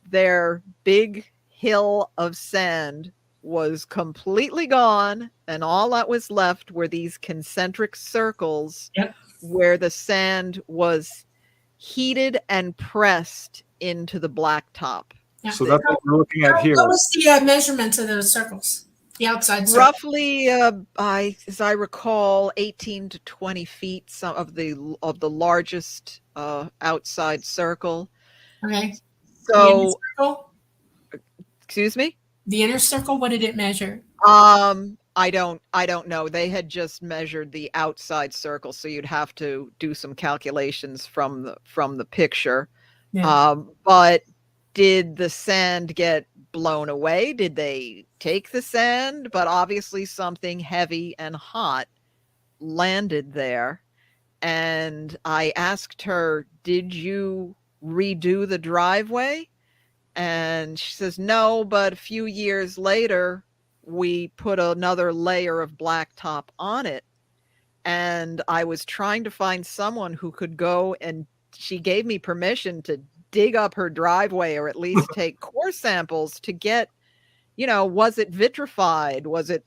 C: Their big hill of sand was completely gone, and all that was left were these concentric circles.
A: Yep.
C: Where the sand was heated and pressed into the blacktop.
A: Yeah.
B: So that's what we're looking at here.
A: What was the measurement of those circles? The outside circle?
C: Roughly, as I recall, 18 to 20 feet. Some of the largest outside circle.
A: Okay.
C: So,
A: the inner circle?
C: Excuse me.
A: The inner circle. What did it measure?
C: I don't know. They had just measured the outside circle, so you'd have to do some calculations from the picture.
A: Yeah.
C: But did the sand get blown away? Did they take the sand? But obviously something heavy and hot landed there. And I asked her, did you redo the driveway? And she says, no, but a few years later, we put another layer of blacktop on it. And I was trying to find someone who could go, and she gave me permission to dig up her driveway or at least take core samples to get, was it vitrified? Was it,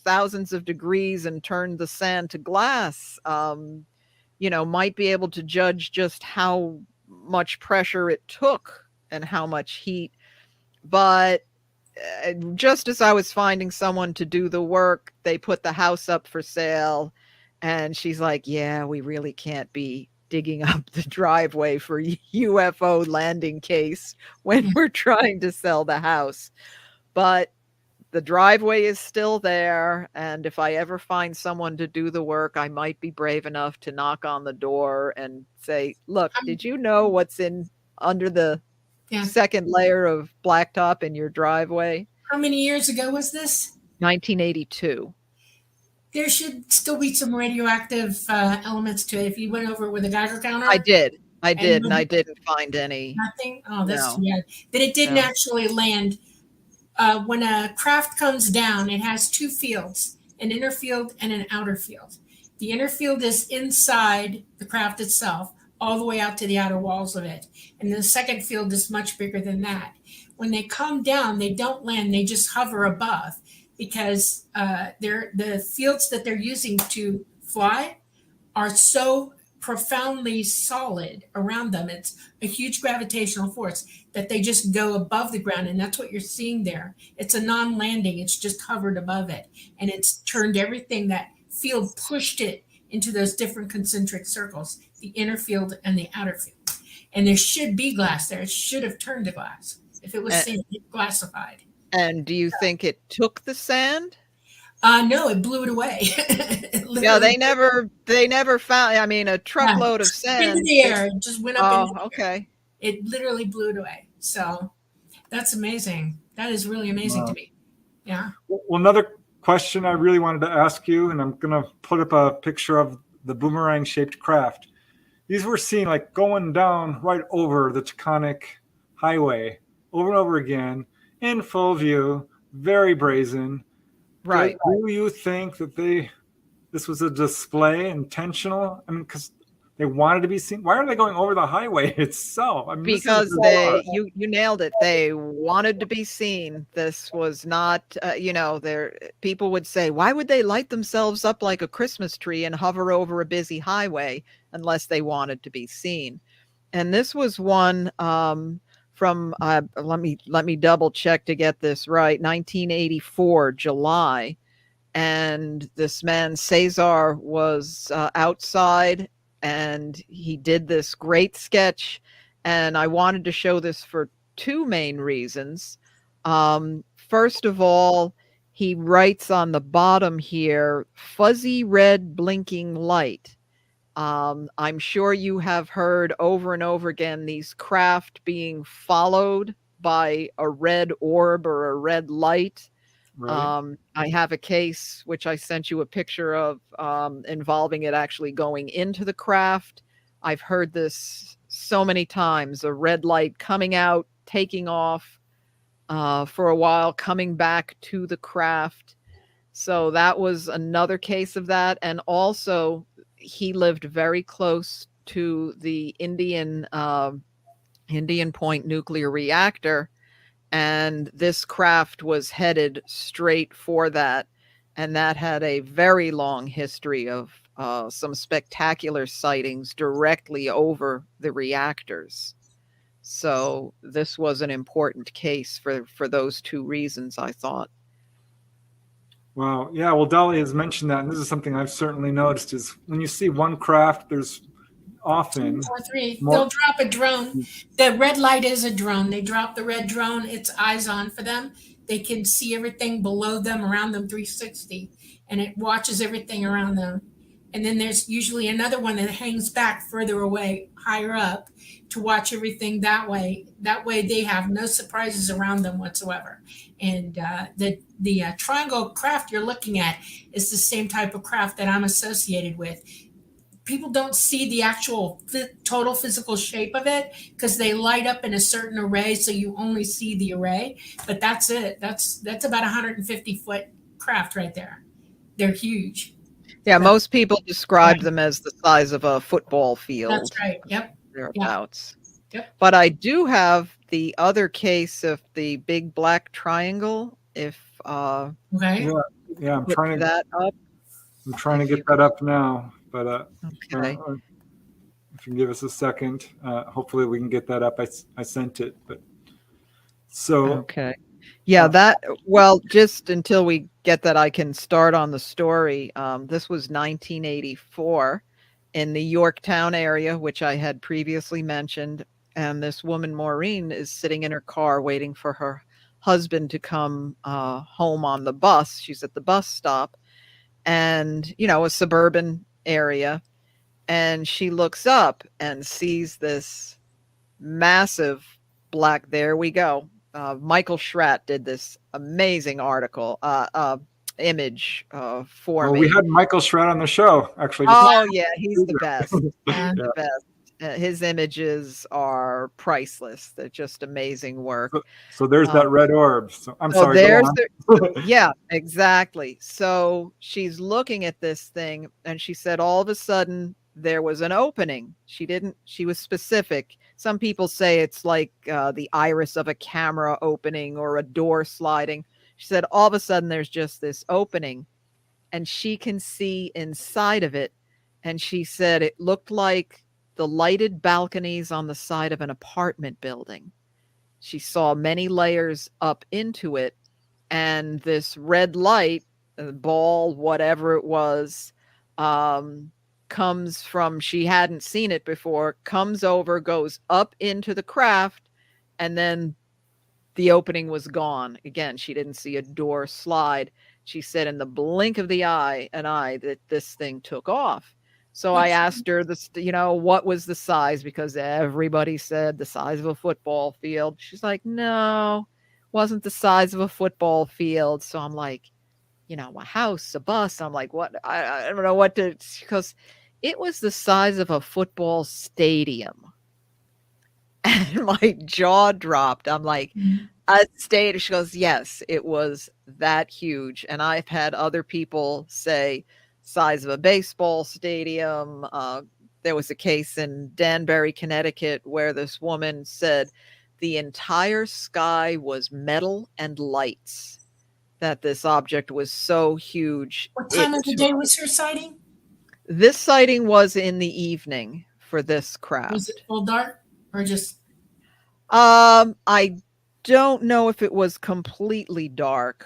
C: thousands of degrees and turned the sand to glass? Might be able to judge just how much pressure it took and how much heat. But just as I was finding someone to do the work, they put the house up for sale. And she's like, yeah, we really can't be digging up the driveway for UFO landing case when we're trying to sell the house. But the driveway is still there. And if I ever find someone to do the work, I might be brave enough to knock on the door and say, look, did you know what's in under the
A: Yeah.
C: second layer of blacktop in your driveway.
A: How many years ago was this?
C: 1982.
A: There should still be some radioactive elements to it. If you went over with a Geiger counter,
C: I did,
A: and
C: and I didn't find any.
A: nothing. Oh, that's too
C: No,
A: bad. But it didn't
C: no.
A: actually land. When a craft comes down, it has two fields, an inner field and an outer field. The inner field is inside the craft itself, all the way out to the outer walls of it. And the second field is much bigger than that. When they come down, they don't land, they just hover above because the fields that they're using to fly are so profoundly solid around them. It's a huge gravitational force that they just go above the ground. And that's what you're seeing there. It's a non-landing. It's just hovered above it. And it's turned everything, that field pushed it into those different concentric circles, the inner field and the outer field. And there should be glass there. It should have turned to glass if it was glassified.
C: And do you think it took the sand?
A: No, it blew it away.
C: Yeah, they never found. I mean, a truckload of sand
A: into the air. It just went up.
C: Oh, okay.
A: It literally blew it away. So that's amazing. That is really amazing to me. Yeah.
B: Well, another question I really wanted to ask you, and I'm going to put up a picture of the boomerang-shaped craft. These were seen like going down right over the Taconic Highway over and over again in full view, very brazen.
C: Right.
B: Do you think that this was a display, intentional? I mean, because they wanted to be seen. Why are they going over the highway itself? I mean,
C: because you nailed it. They wanted to be seen. This was not, people would say, why would they light themselves up like a Christmas tree and hover over a busy highway unless they wanted to be seen? And this was one from, let me double check to get this right, 1984, July. And this man, Cesar, was outside, and he did this great sketch. And I wanted to show this for two main reasons. First of all, he writes on the bottom here, fuzzy red blinking light. I'm sure you have heard over and over again these craft being followed by a red orb or a red light. Right. I have a case which I sent you a picture of involving it actually going into the craft. I've heard this so many times, a red light coming out, taking off for a while, coming back to the craft. So that was another case of that. And also, he lived very close to the Indian Point nuclear reactor. And this craft was headed straight for that. And that had a very long history of some spectacular sightings directly over the reactors. So this was an important case for those two reasons, I thought.
B: Wow. Yeah. Well, Dolly has mentioned that. And this is something I've certainly noticed is when you see one craft, there's often
A: 2 or 3. They'll drop a drone. The red light is a drone. They drop the red drone. It's eyes on for them. They can see everything below them, around them, 360, and it watches everything around them. And then there's usually another one that hangs back further away, higher up, to watch everything that way. That way they have no surprises around them whatsoever. And the triangle craft you're looking at is the same type of craft that I'm associated with. People don't see the actual total physical shape of it because they light up in a certain array, so you only see the array. But that's it. That's about 150-foot craft right there. They're huge.
C: Yeah, most people describe them as the size of a football field.
A: That's right. Yep.
C: Thereabouts.
A: Yep.
C: But I do have the other case of the big black triangle. If
A: okay.
B: Yeah, I'm trying to
C: that up.
B: I'm trying to get that up now. But
C: okay.
B: If you give us a second, hopefully we can get that up. I sent it, but so
C: okay, yeah. Just until we get that, I can start on the story. This was 1984 in the Yorktown area, which I had previously mentioned, and this woman Maureen is sitting in her car waiting for her husband to come home on the bus. She's at the bus stop, and a suburban area, and she looks up and sees this massive black. There we go. Michael Schratt did this amazing article, image for
B: Well,
C: me.
B: we had Michael Schratt on the show, actually.
C: Oh, yeah, he's the best.
A: Yeah.
C: The best. His images are priceless. They're just amazing work.
B: So there's that red orb. So I'm
C: So
B: sorry.
C: there's
B: go on.
C: yeah, exactly. So she's looking at this thing and she said all of a sudden there was an opening. She was specific. Some people say it's like the iris of a camera opening or a door sliding. She said all of a sudden there's just this opening and she can see inside of it. And she said it looked like the lighted balconies on the side of an apartment building. She saw many layers up into it, and this red light, ball, whatever it was, comes from, she hadn't seen it before, comes over, goes up into the craft, and then the opening was gone. Again, she didn't see a door slide. She said in the blink of the eye, that this thing took off. So I asked her this, what was the size? Because everybody said the size of a football field. She's like, no, wasn't the size of a football field. So I'm like, a house, a bus. I'm like, what? I don't know what to, because it was the size of a football stadium. And my jaw dropped. I'm like, a stadium. She goes, yes, it was that huge. And I've had other people say, size of a baseball stadium. There was a case in Danbury, Connecticut, where this woman said the entire sky was metal and lights, that this object was so huge.
A: What time of the day was her sighting?
C: This sighting was in the evening for this craft.
A: Was it full dark or just?
C: I don't know if it was completely dark.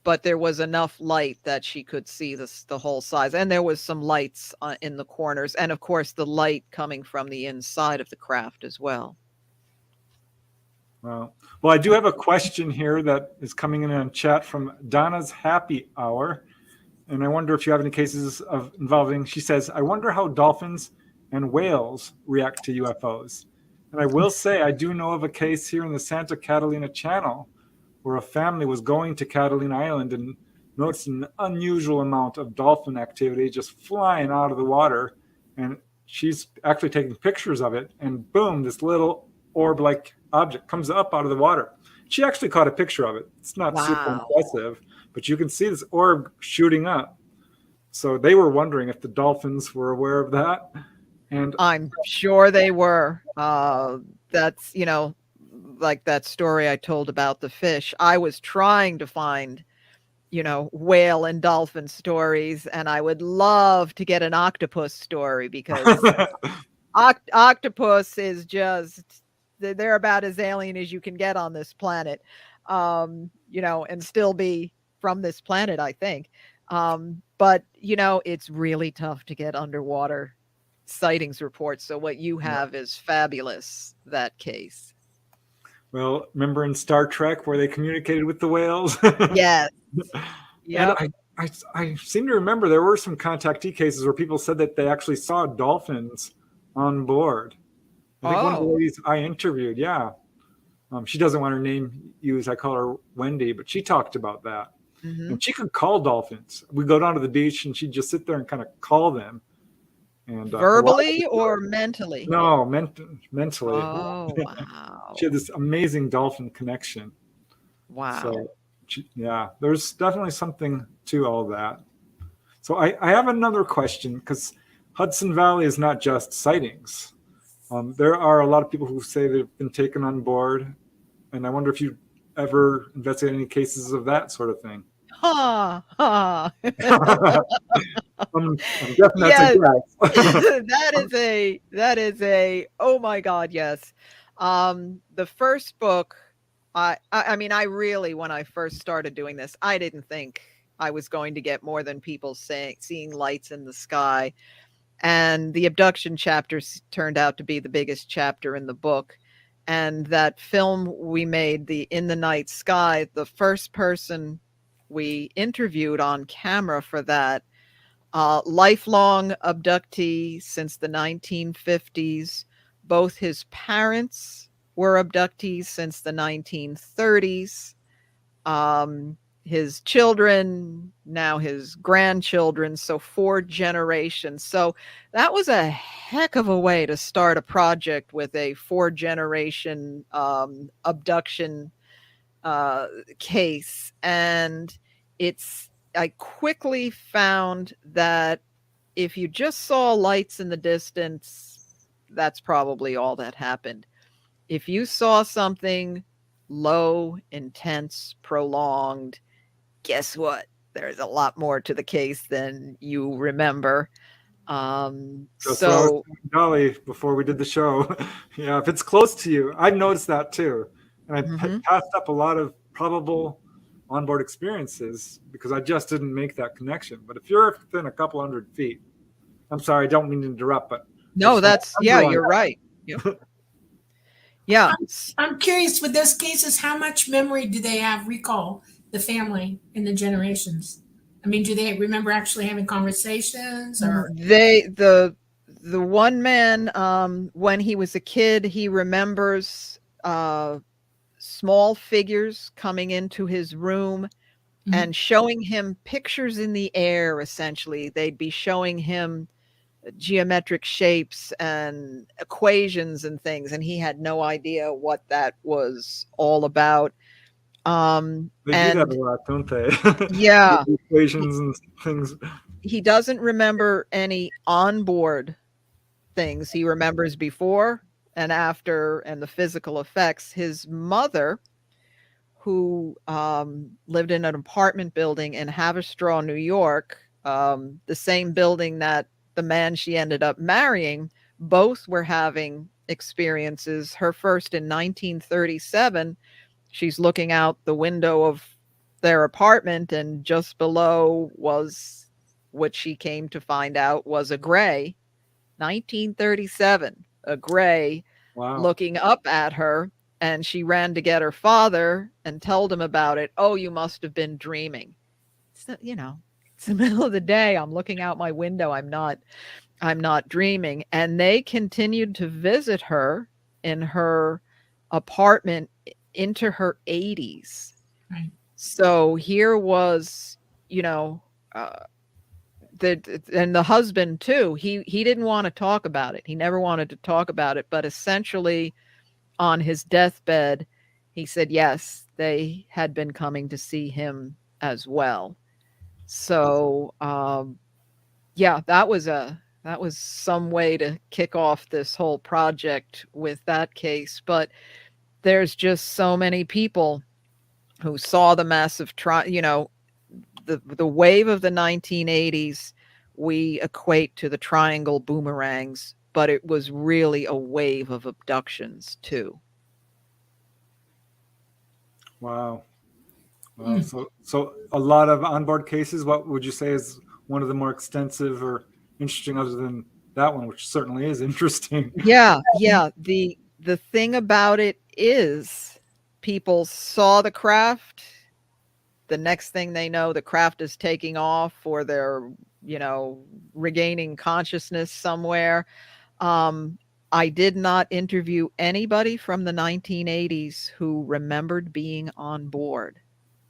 C: But there was enough light that she could see the whole size. And there was some lights in the corners. And of course, the light coming from the inside of the craft as well.
B: Well, I do have a question here that is coming in chat from Donna's Happy Hour. And I wonder if you have any cases involving, she says, I wonder how dolphins and whales react to UFOs. And I will say, I do know of a case here in the Santa Catalina Channel where a family was going to Catalina Island and noticed an unusual amount of dolphin activity just flying out of the water. And she's actually taking pictures of it. And boom, this little orb-like object comes up out of the water. She actually caught a picture of it. It's not super impressive, but you can see this orb shooting up. So they were wondering if the dolphins were aware of that. And
C: I'm sure they were. That's, like that story I told about the fish. I was trying to find, whale and dolphin stories, and I would love to get an octopus story because octopus is just, they're about as alien as you can get on this planet, and still be from this planet, I think. But, it's really tough to get underwater sightings reports. So what you have is fabulous, that case.
B: Well, remember in Star Trek where they communicated with the whales?
C: Yes. Yeah.
B: I seem to remember there were some contactee cases where people said that they actually saw dolphins on board. I think one of the ladies I interviewed, she doesn't want her name used. I call her Wendy, but she talked about that. Mm-hmm. And she could call dolphins. We go down to the beach and she'd just sit there and kind of call them. And
C: verbally or mentally?
B: No, mentally.
C: Oh, wow.
B: She had this amazing dolphin connection.
C: Wow.
B: So, there's definitely something to all that. So I have another question, because Hudson Valley is not just sightings. There are a lot of people who say they've been taken on board, and I wonder if you ever investigated any cases of that sort of thing.
C: I'm
B: guessing that's a yes.
C: that is a oh my God, yes. The first book, I mean, I really, when I first started doing this, I didn't think I was going to get more than people seeing lights in the sky. And the abduction chapter turned out to be the biggest chapter in the book. And that film we made, the In the Night Sky, the first person we interviewed on camera for that, lifelong abductee since the 1950s. Both his parents were abductees since the 1930s. His children, now his grandchildren, so 4 generations. So that was a heck of a way to start a project with a 4-generation abduction case. And I quickly found that if you just saw lights in the distance, that's probably all that happened. If you saw something low, intense, prolonged, guess what? There's a lot more to the case than you remember.
B: That's what I was
C: So,
B: telling Dolly before we did the show. Yeah, if it's close to you, I've noticed that too. And I passed up a lot of probable onboard experiences because I just didn't make that connection. But if you're within a couple hundred feet, I'm sorry, I don't mean to interrupt, but
C: no, you're right. Yep. Yeah.
A: I'm curious with those cases, how much memory do they have, recall, the family in the generations? I mean, do they remember actually having conversations, or
C: the one man, when he was a kid, he remembers small figures coming into his room and showing him pictures in the air. Essentially, they'd be showing him geometric shapes and equations and things, and he had no idea what that was all about.
B: They do that a lot, don't they?
C: Yeah.
B: Equations and things.
C: He doesn't remember any onboard things. He remembers before and after and the physical effects. His mother, who lived in an apartment building in Haverstraw, New York, the same building that the man she ended up marrying, both were having experiences. Her first in 1937. She's looking out the window of their apartment, and just below was what she came to find out was a gray. 1937, a gray.
B: Wow.
C: Looking up at her, and she ran to get her father and told him about it. Oh, you must have been dreaming. So, it's the middle of the day. I'm looking out my window. I'm not dreaming. And they continued to visit her in her apartment into her 80s.
A: Right.
C: So here was, and the husband too, he didn't want to talk about it. He never wanted to talk about it, but essentially on his deathbed, he said, yes, they had been coming to see him as well. So, that was some way to kick off this whole project with that case. But there's just so many people who saw the massive the wave of the 1980s we equate to the triangle boomerangs, but it was really a wave of abductions too.
B: Wow. So a lot of onboard cases. What would you say is one of the more extensive or interesting, other than that one, which certainly is interesting?
C: Yeah. The thing about it is people saw the craft. The next thing they know, the craft is taking off, or they're, regaining consciousness somewhere. I did not interview anybody from the 1980s who remembered being on board.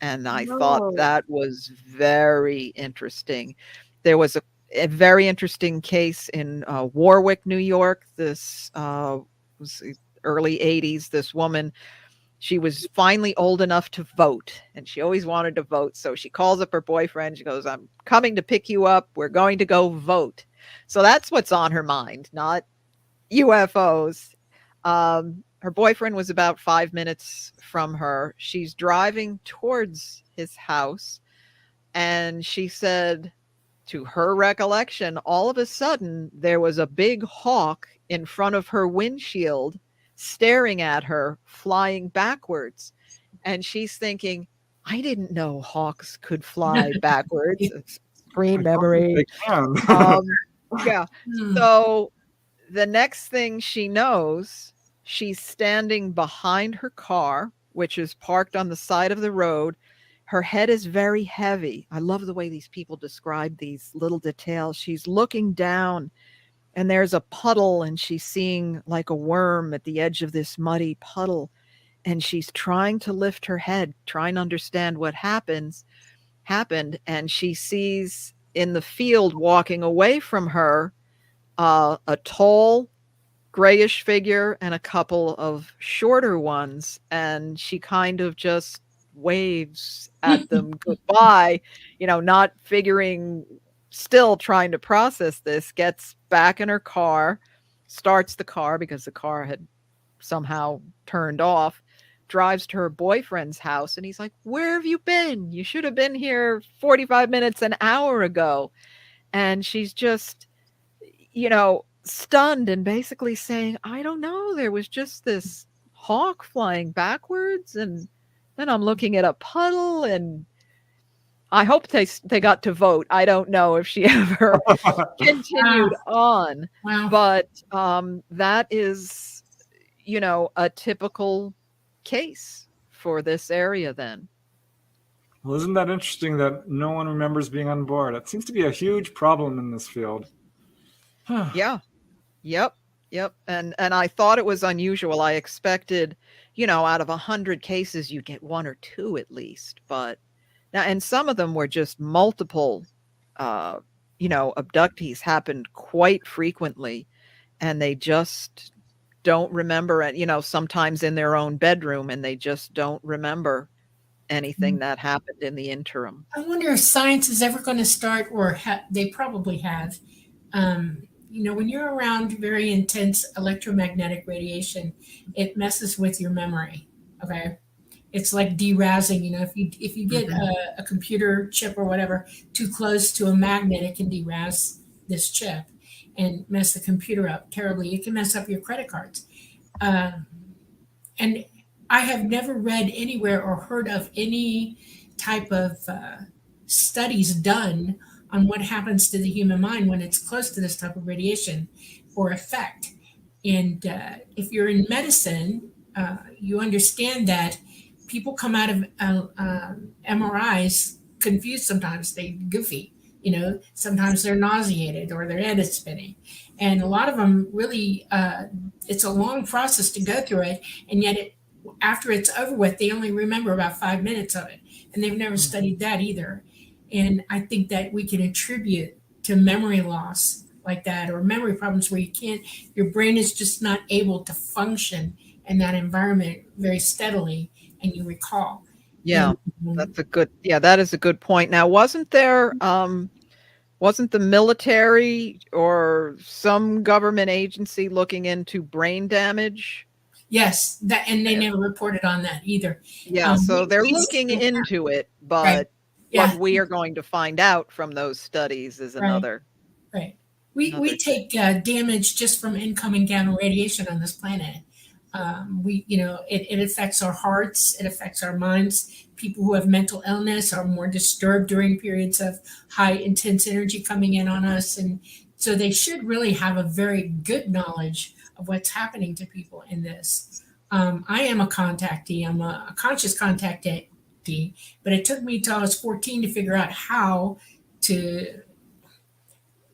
C: And I thought that was very interesting. There was a very interesting case in Warwick, New York. This was early 80s. This woman, she was finally old enough to vote, and she always wanted to vote. So she calls up her boyfriend. She goes, I'm coming to pick you up. We're going to go vote. So that's what's on her mind, not UFOs. Her boyfriend was about 5 minutes from her. She's driving towards his house, and she said, to her recollection, all of a sudden there was a big hawk in front of her windshield staring at her, flying backwards. And she's thinking, I didn't know hawks could fly backwards. Screen memory.
B: They can.
C: Yeah. So the next thing she knows, she's standing behind her car, which is parked on the side of the road. Her head is very heavy. I love the way these people describe these little details. She's looking down, and there's a puddle, and she's seeing like a worm at the edge of this muddy puddle, and she's trying to lift her head, trying to understand what happened, and she sees in the field walking away from her a tall grayish figure and a couple of shorter ones, and she kind of just waves at them goodbye, not figuring, still trying to process this, gets back in her car, starts the car because the car had somehow turned off, drives to her boyfriend's house, and he's like, "Where have you been? You should have been here 45 minutes, an hour ago." And she's just, stunned and basically saying, "I don't know. There was just this hawk flying backwards, and then I'm looking at a puddle, and I hope they got to vote. I don't know if she ever continued on."
A: Wow.
C: But that is, a typical case for this area then.
B: Well, isn't that interesting that no one remembers being on board? It seems to be a huge problem in this field.
C: Yeah. Yep. And I thought it was unusual. I expected, out of 100 cases, you'd get one or two at least. But now, and some of them were just multiple, abductees happened quite frequently, and they just don't remember it, sometimes in their own bedroom, and they just don't remember anything that happened in the interim.
A: I wonder if science is ever going to start, or they probably have. When you're around very intense electromagnetic radiation, it messes with your memory. Okay, it's like derazzing. If you get a computer chip or whatever too close to a magnet, it can derazz this chip and mess the computer up terribly. It can mess up your credit cards. And I have never read anywhere or heard of any type of studies done on what happens to the human mind when it's close to this type of radiation or effect. And if you're in medicine, you understand that people come out of MRIs confused sometimes, they goofy. Sometimes they're nauseated or their head is spinning. And a lot of them really, it's a long process to go through it. And yet after it's over with, they only remember about 5 minutes of it. And they've never studied that either. And I think that we can attribute to memory loss like that, or memory problems where your brain is just not able to function in that environment very steadily, and you recall.
C: Yeah, that is a good point. Now, wasn't the military or some government agency looking into brain damage?
A: Yes, and they never reported on that either.
C: Yeah, so they're looking into it, but
A: right.
C: What we are going to find out from those studies is another.
A: Right. We take damage just from incoming gamma radiation on this planet. It affects our hearts, it affects our minds. People who have mental illness are more disturbed during periods of high intense energy coming in on us. And so they should really have a very good knowledge of what's happening to people in this. I am a contactee. I'm a conscious contactee, but it took me till I was 14 to figure out how to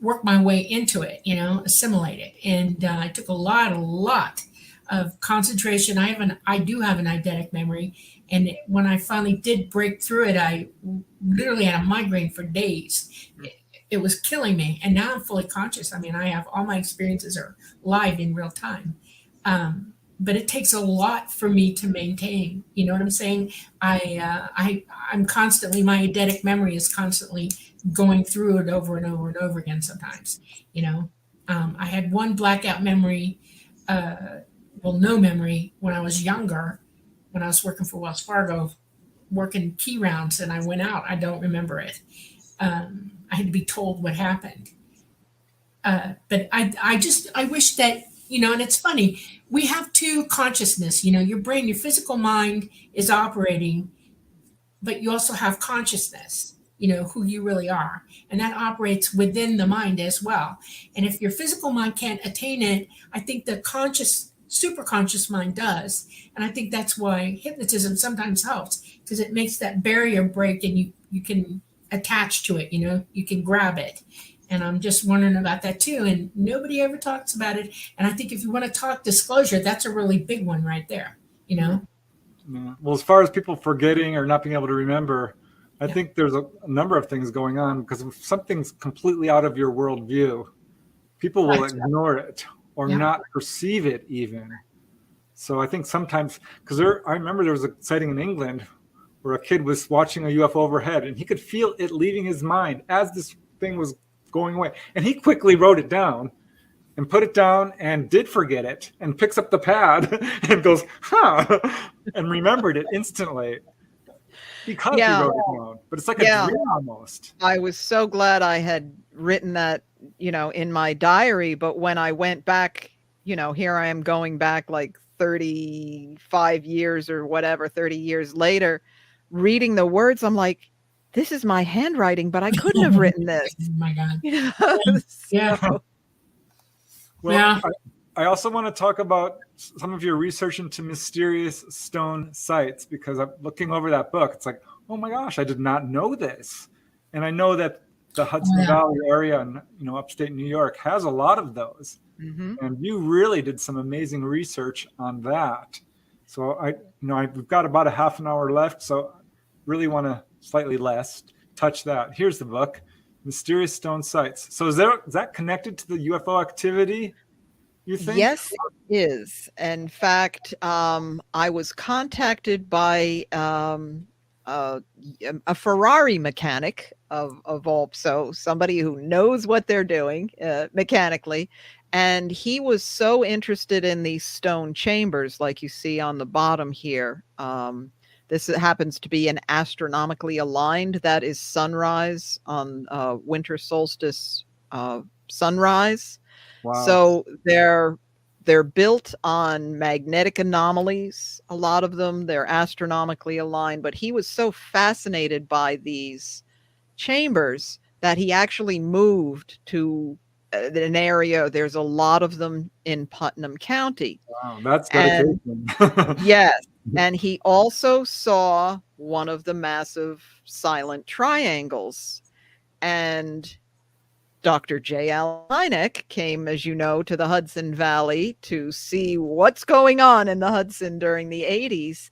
A: work my way into it, assimilate it. And it took a lot of concentration. I do have an eidetic memory. And when I finally did break through it, I literally had a migraine for days. It was killing me. And now I'm fully conscious. I mean, I have all my experiences are live in real time. But it takes a lot for me to maintain. You know what I'm saying? I'm constantly, my eidetic memory is constantly going through it over and over and over again sometimes. I had one blackout memory, no memory, when I was younger, when I was working for Wells Fargo, working key rounds, and I went out. I don't remember it. I had to be told what happened. But I wish that, and it's funny, we have two consciousness, your brain, your physical mind is operating, but you also have consciousness, who you really are. And that operates within the mind as well. And if your physical mind can't attain it, I think the super conscious mind does. And I think that's why hypnotism sometimes helps, because it makes that barrier break and you can attach to it, you can grab it. And I'm just wondering about that too. And nobody ever talks about it. And I think if you want to talk disclosure, that's a really big one right there, you know?
B: Yeah. Well, as far as people forgetting or not being able to remember, I
A: Yeah.
B: think there's a number of things going on, because if something's completely out of your worldview, people will
A: Right.
B: ignore it or
A: Yeah.
B: not perceive it even. So I think sometimes, because I remember there was a sighting in England where a kid was watching a UFO overhead and he could feel it leaving his mind as this thing was going away. And he quickly wrote it down and put it down and did forget it, and picks up the pad and goes, huh, and remembered it instantly because he
C: Yeah.
B: wrote it down. But it's like a
C: Yeah.
B: dream almost.
C: I was so glad I had written that, in my diary. But when I went back, here I am going back like 35 years or whatever, 30 years later, reading the words, I'm like, this is my handwriting, but I couldn't have written this.
A: Oh my God.
C: Yeah.
A: Yeah.
B: Well,
A: Yeah.
B: I also want to talk about some of your research into mysterious stone sites, because I'm looking over that book. It's like, oh my gosh, I did not know this. And I know that the Hudson Valley area and upstate New York has a lot of those.
C: Mm-hmm.
B: And you really did some amazing research on that. So we've got about a half an hour left, so really want to slightly less touch that. Here's the book, Mysterious Stone Sites. So is that connected to the UFO activity, you think?
C: Yes, it is. In fact, I was contacted by a Ferrari mechanic of all, so somebody who knows what they're doing mechanically. And he was so interested in these stone chambers, like you see on the bottom here. This happens to be an astronomically aligned, that is sunrise on winter solstice sunrise.
B: Wow.
C: So they're built on magnetic anomalies. A lot of them, they're astronomically aligned. But he was so fascinated by these chambers that he actually moved to an area. There's a lot of them in Putnam County.
B: Wow, that's dedication.
C: Yes. And he also saw one of the massive silent triangles. And Dr. J.L. Hynek came, as you know, to the Hudson Valley to see what's going on in the Hudson during the 80s.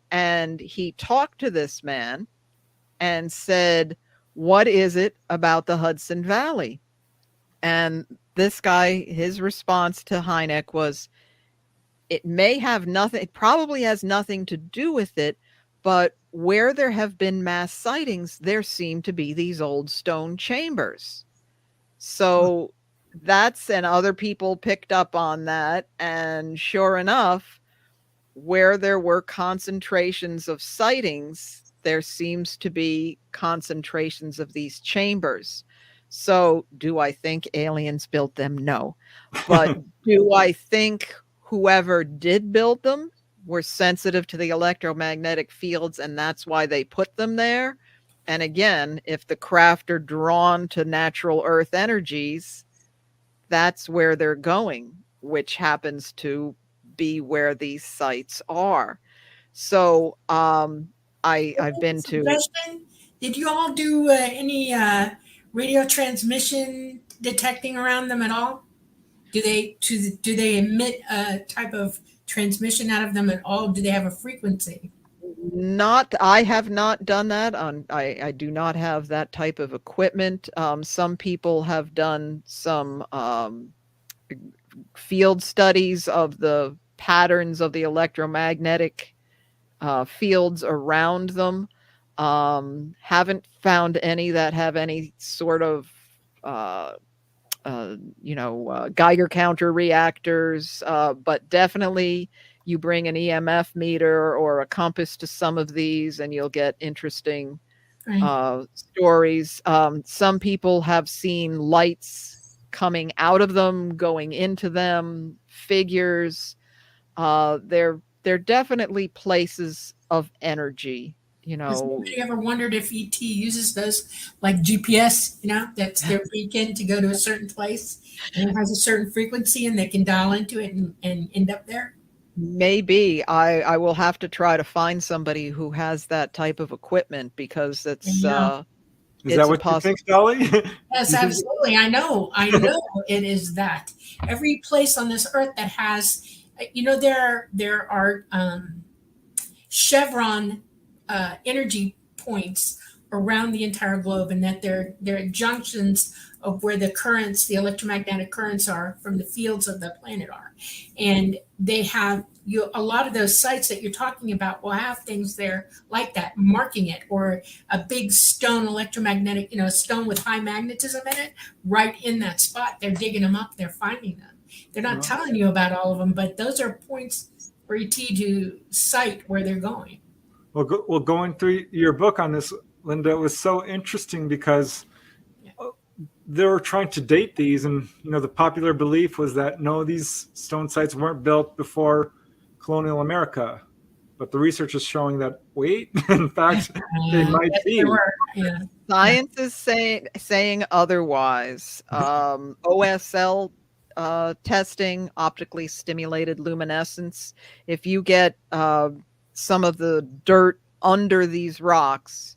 C: And he talked to this man and said, what is it about the Hudson Valley? And this guy, his response to Hynek was, it probably has nothing to do with it, but where there have been mass sightings, there seem to be these old stone chambers. So and other people picked up on that. And sure enough, where there were concentrations of sightings, there seems to be concentrations of these chambers. So do I think aliens built them? No. But do I think whoever did build them were sensitive to the electromagnetic fields, and that's why they put them there? And again, if the craft are drawn to natural earth energies, that's where they're going, which happens to be where these sites are. So I've been to...
A: Did you all do any radio transmission detecting around them at all? Do they emit a type of transmission out of them at all? Do they have a frequency?
C: I have not done that. I do not have that type of equipment. Some people have done some field studies of the patterns of the electromagnetic fields around them. Haven't found any that have any sort of Geiger counter reactors, but definitely you bring an EMF meter or a compass to some of these and you'll get interesting stories. Some people have seen lights coming out of them, going into them, figures. They're definitely places of energy.
A: Has anybody ever wondered if ET uses those like GPS, that's their beacon to go to a certain place and it has a certain frequency and they can dial into it and end up there?
C: Maybe. I will have to try to find somebody who has that type of equipment, because
B: Is that what you think, Sally?
A: Yes, absolutely. I know it is that. Every place on this earth that has, there are chevron energy points around the entire globe, and that they're junctions of where the electromagnetic currents are from the fields of the planet are, and they have a lot of those sites that you're talking about will have things there like that, marking it, or a big stone electromagnetic, stone with high magnetism in it, right in that spot. They're digging them up. They're finding them. They're not telling you about all of them, but those are points for ET to cite where they're going.
B: Well, going through your book on this, Linda, it was so interesting because they were trying to date these, and the popular belief was that no, these stone sites weren't built before colonial America, but the research is showing that in fact they might be.
A: Yeah.
C: Science is saying otherwise. OSL testing, optically stimulated luminescence. If you get some of the dirt under these rocks,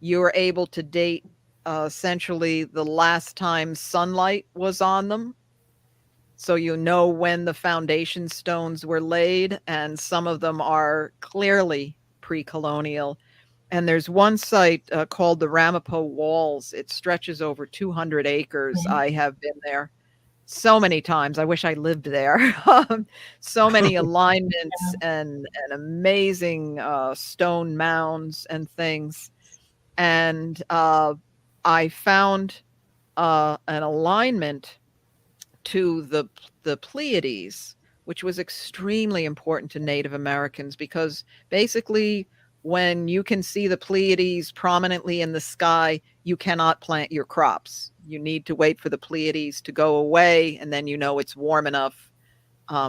C: you're able to date essentially the last time sunlight was on them. So you know when the foundation stones were laid, and some of them are clearly pre-colonial. And there's one site called the Ramapo Walls. It stretches over 200 acres.
A: Mm-hmm.
C: I have been there so many times. I wish I lived there. So many alignments and amazing stone mounds and things. And I found an alignment to the Pleiades, which was extremely important to Native Americans, because basically when you can see the Pleiades prominently in the sky, you cannot plant your crops. You need to wait for the Pleiades to go away, and then it's warm enough.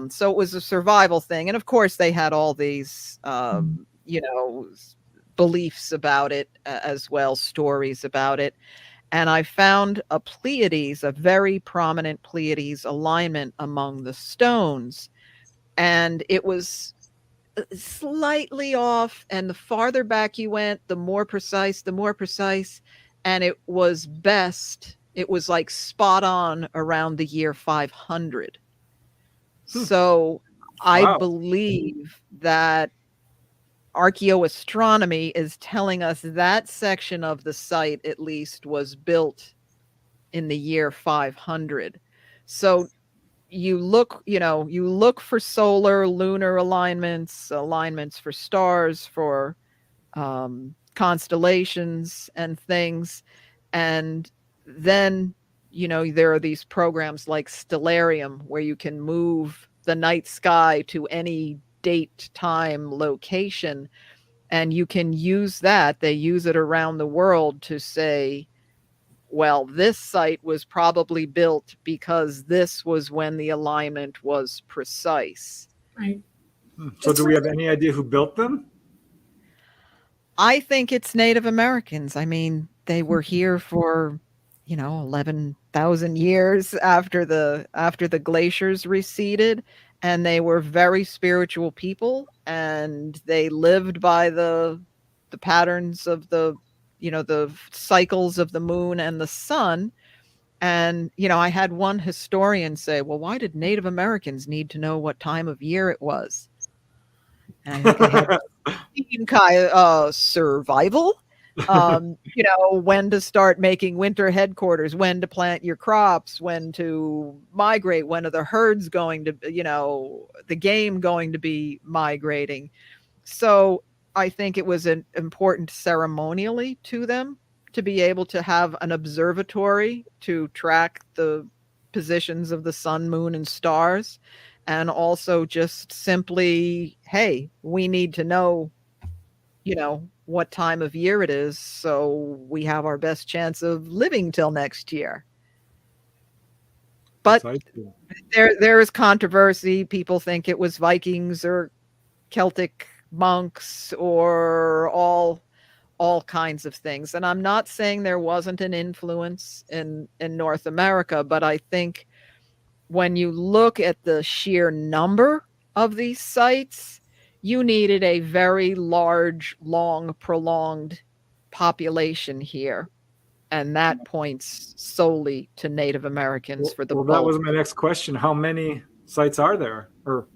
C: So it was a survival thing. And of course they had all these, beliefs about it as well, stories about it. And I found a Pleiades, a very prominent Pleiades alignment among the stones. And it was slightly off. And the farther back you went, the more precise. And it was best. It was like spot on around the year 500. So I believe that archaeoastronomy is telling us that section of the site at least was built in the year 500. So you look for solar, lunar alignments for stars, for constellations and things. And then, there are these programs like Stellarium where you can move the night sky to any date, time, location, and you can use that. They use it around the world to say, well, this site was probably built because this was when the alignment was precise.
A: Right.
B: So do we have any idea who built them?
C: I think it's Native Americans. I mean, they were here for 11,000 years after the glaciers receded, and they were very spiritual people, and they lived by the patterns of the cycles of the moon and the sun. And I had one historian say, well, why did Native Americans need to know what time of year it was? And I think it had survival. When to start making winter headquarters, when to plant your crops, when to migrate, when are the herds going to, the game going to be migrating. So I think it was important ceremonially to them to be able to have an observatory to track the positions of the sun, moon, and stars. And also just simply, hey, we need to know, what time of year it is, so we have our best chance of living till next year. But there is controversy. People think it was Vikings or Celtic monks or all kinds of things. And I'm not saying there wasn't an influence in North America, but I think when you look at the sheer number of these sites, you needed a very large, long, prolonged population here and that points solely to Native Americans for the
B: Well, that
C: bulk.
B: was my next question. How many sites are there? Or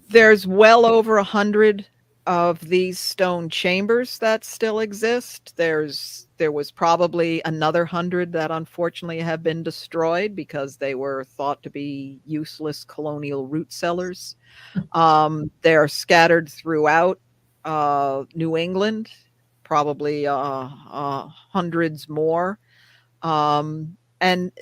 C: There's well over 100 of these stone chambers that still exist. There was probably another 100 that unfortunately have been destroyed because they were thought to be useless colonial root cellars. They're scattered throughout New England, probably hundreds more. And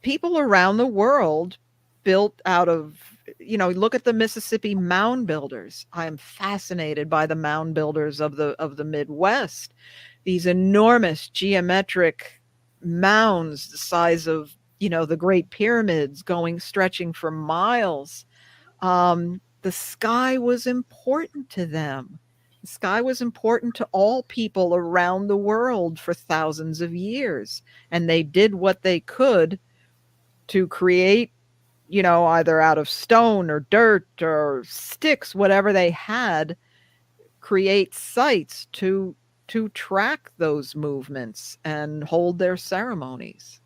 C: people around the world built out of, look at the Mississippi mound builders. I am fascinated by the mound builders of the Midwest. These enormous geometric mounds the size of, the Great Pyramids, stretching for miles. The sky was important to them. The sky was important to all people around the world for thousands of years. And they did what they could to create, either out of stone or dirt or sticks, whatever they had, create sites to track those movements and hold their ceremonies.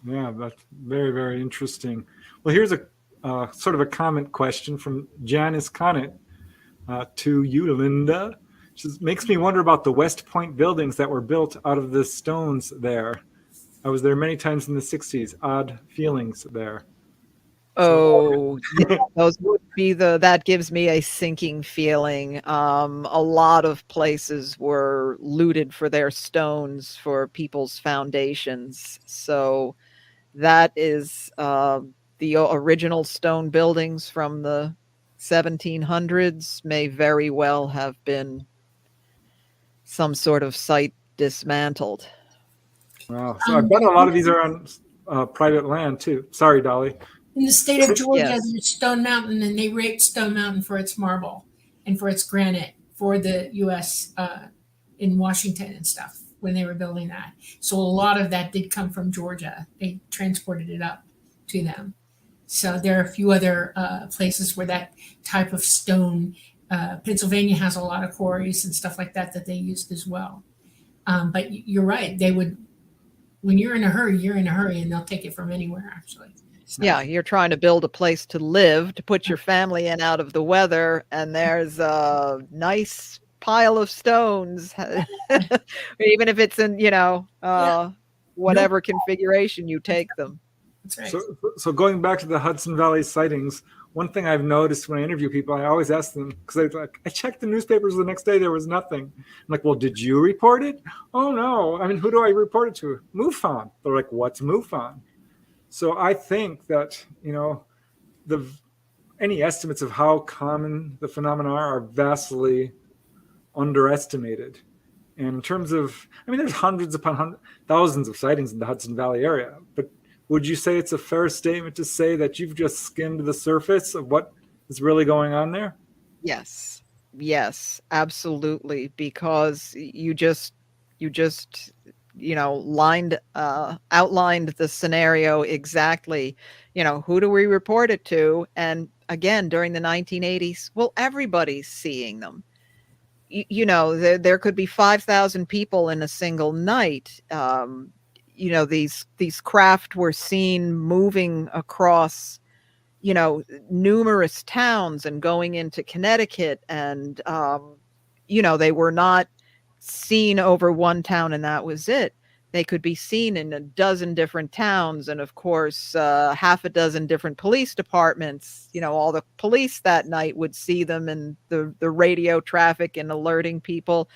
B: yeah, that's very, very interesting. Well, here's a sort of a comment question from Janice Conant to you, Linda. She says, makes me wonder about the West Point buildings that were built out of the stones there. I was there many times in the 60s. Odd feelings there.
C: Oh, yeah, those would be that gives me a sinking feeling. A lot of places were looted for their stones for people's foundations. So that is the original stone buildings from the 1700s may very well have been some sort of site dismantled.
B: Wow. So I bet a lot of these are on private land too. Sorry, Dolly.
A: In the state of Georgia,
C: Yes.
A: there's Stone Mountain, and they rate Stone Mountain for its marble and for its granite for the U.S. In Washington and stuff when they were building that. So a lot of that did come from Georgia. They transported it up to them. So there are a few other places where that type of stone, Pennsylvania has a lot of quarries and stuff like that they used as well. But you're right. They would, when you're in a hurry, you're in a hurry, and they'll take it from anywhere, actually. So.
C: Yeah, you're trying to build a place to live, to put your family in out of the weather, and there's a nice pile of stones, even if it's in, whatever configuration you take them.
A: That's right.
B: So going back to the Hudson Valley sightings, one thing I've noticed when I interview people, I always ask them, because I checked the newspapers the next day, there was nothing. I'm like, well, did you report it? Oh, no. I mean, who do I report it to? MUFON. They're like, what's MUFON? So I think that, any estimates of how common the phenomena are vastly underestimated. And in terms of, there's hundreds upon thousands of sightings in the Hudson Valley area. But would you say it's a fair statement to say that you've just skimmed the surface of what is really going on there?
C: Yes, absolutely. Because you just outlined the scenario exactly. Who do we report it to? And again, during the 1980s, well, everybody's seeing them. There could be 5,000 people in a single night. These craft were seen moving across, numerous towns and going into Connecticut, and they were not seen over one town and that was it. They could be seen in a dozen different towns, and of course half a dozen different police departments. All the police that night would see them, and the radio traffic and alerting people.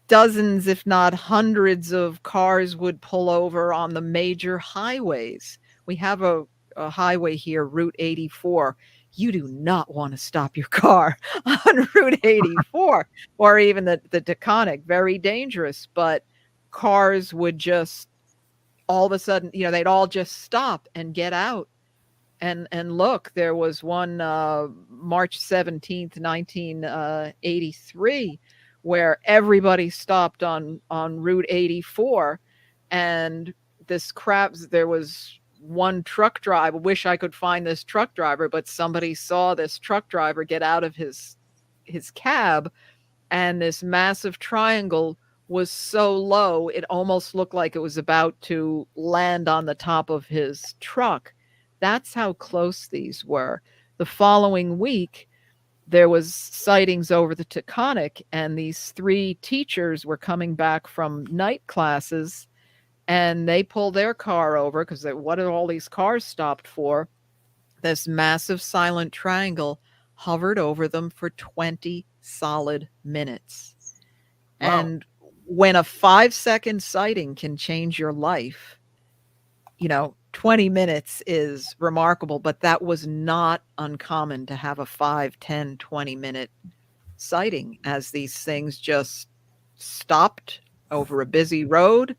C: Dozens, if not hundreds, of cars would pull over on the major highways. We have a highway here, Route 84. You do not want to stop your car on Route 84 or even the Taconic. Very dangerous. But cars would just all of a sudden, they'd all just stop and get out and look. There was one March 17th, 1983, where everybody stopped on Route 84, and there was one truck driver. Wish I could find this truck driver, but somebody saw this truck driver get out of his cab, and this massive triangle was so low, it almost looked like it was about to land on the top of his truck. That's how close these were. The following week, there was sightings over the Taconic, and these 3 teachers were coming back from night classes, and they pulled their car over because what are all these cars stopped for? This massive silent triangle hovered over them for 20 solid minutes.
B: Wow.
C: And when a 5-second sighting can change your life, 20 minutes is remarkable, but that was not uncommon to have a 5, 10, 20-minute sighting as these things just stopped over a busy road,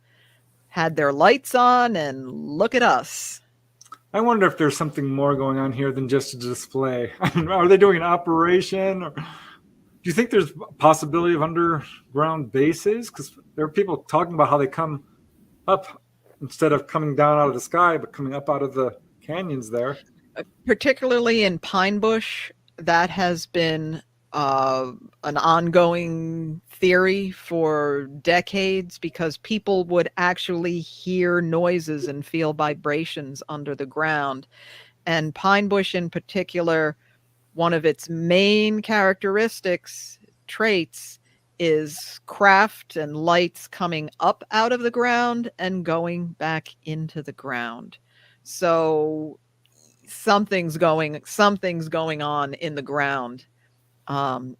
C: had their lights on, and look at us.
B: I wonder if there's something more going on here than just a display. I mean, are they doing an operation? Or do you think there's a possibility of underground bases? Because there are people talking about how they come up instead of coming down out of the sky, but coming up out of the canyons there.
C: Particularly in Pine Bush, that has been an ongoing theory for decades, because people would actually hear noises and feel vibrations under the ground. And Pine Bush in particular, one of its main traits is craft and lights coming up out of the ground and going back into the ground. So something's going on in the ground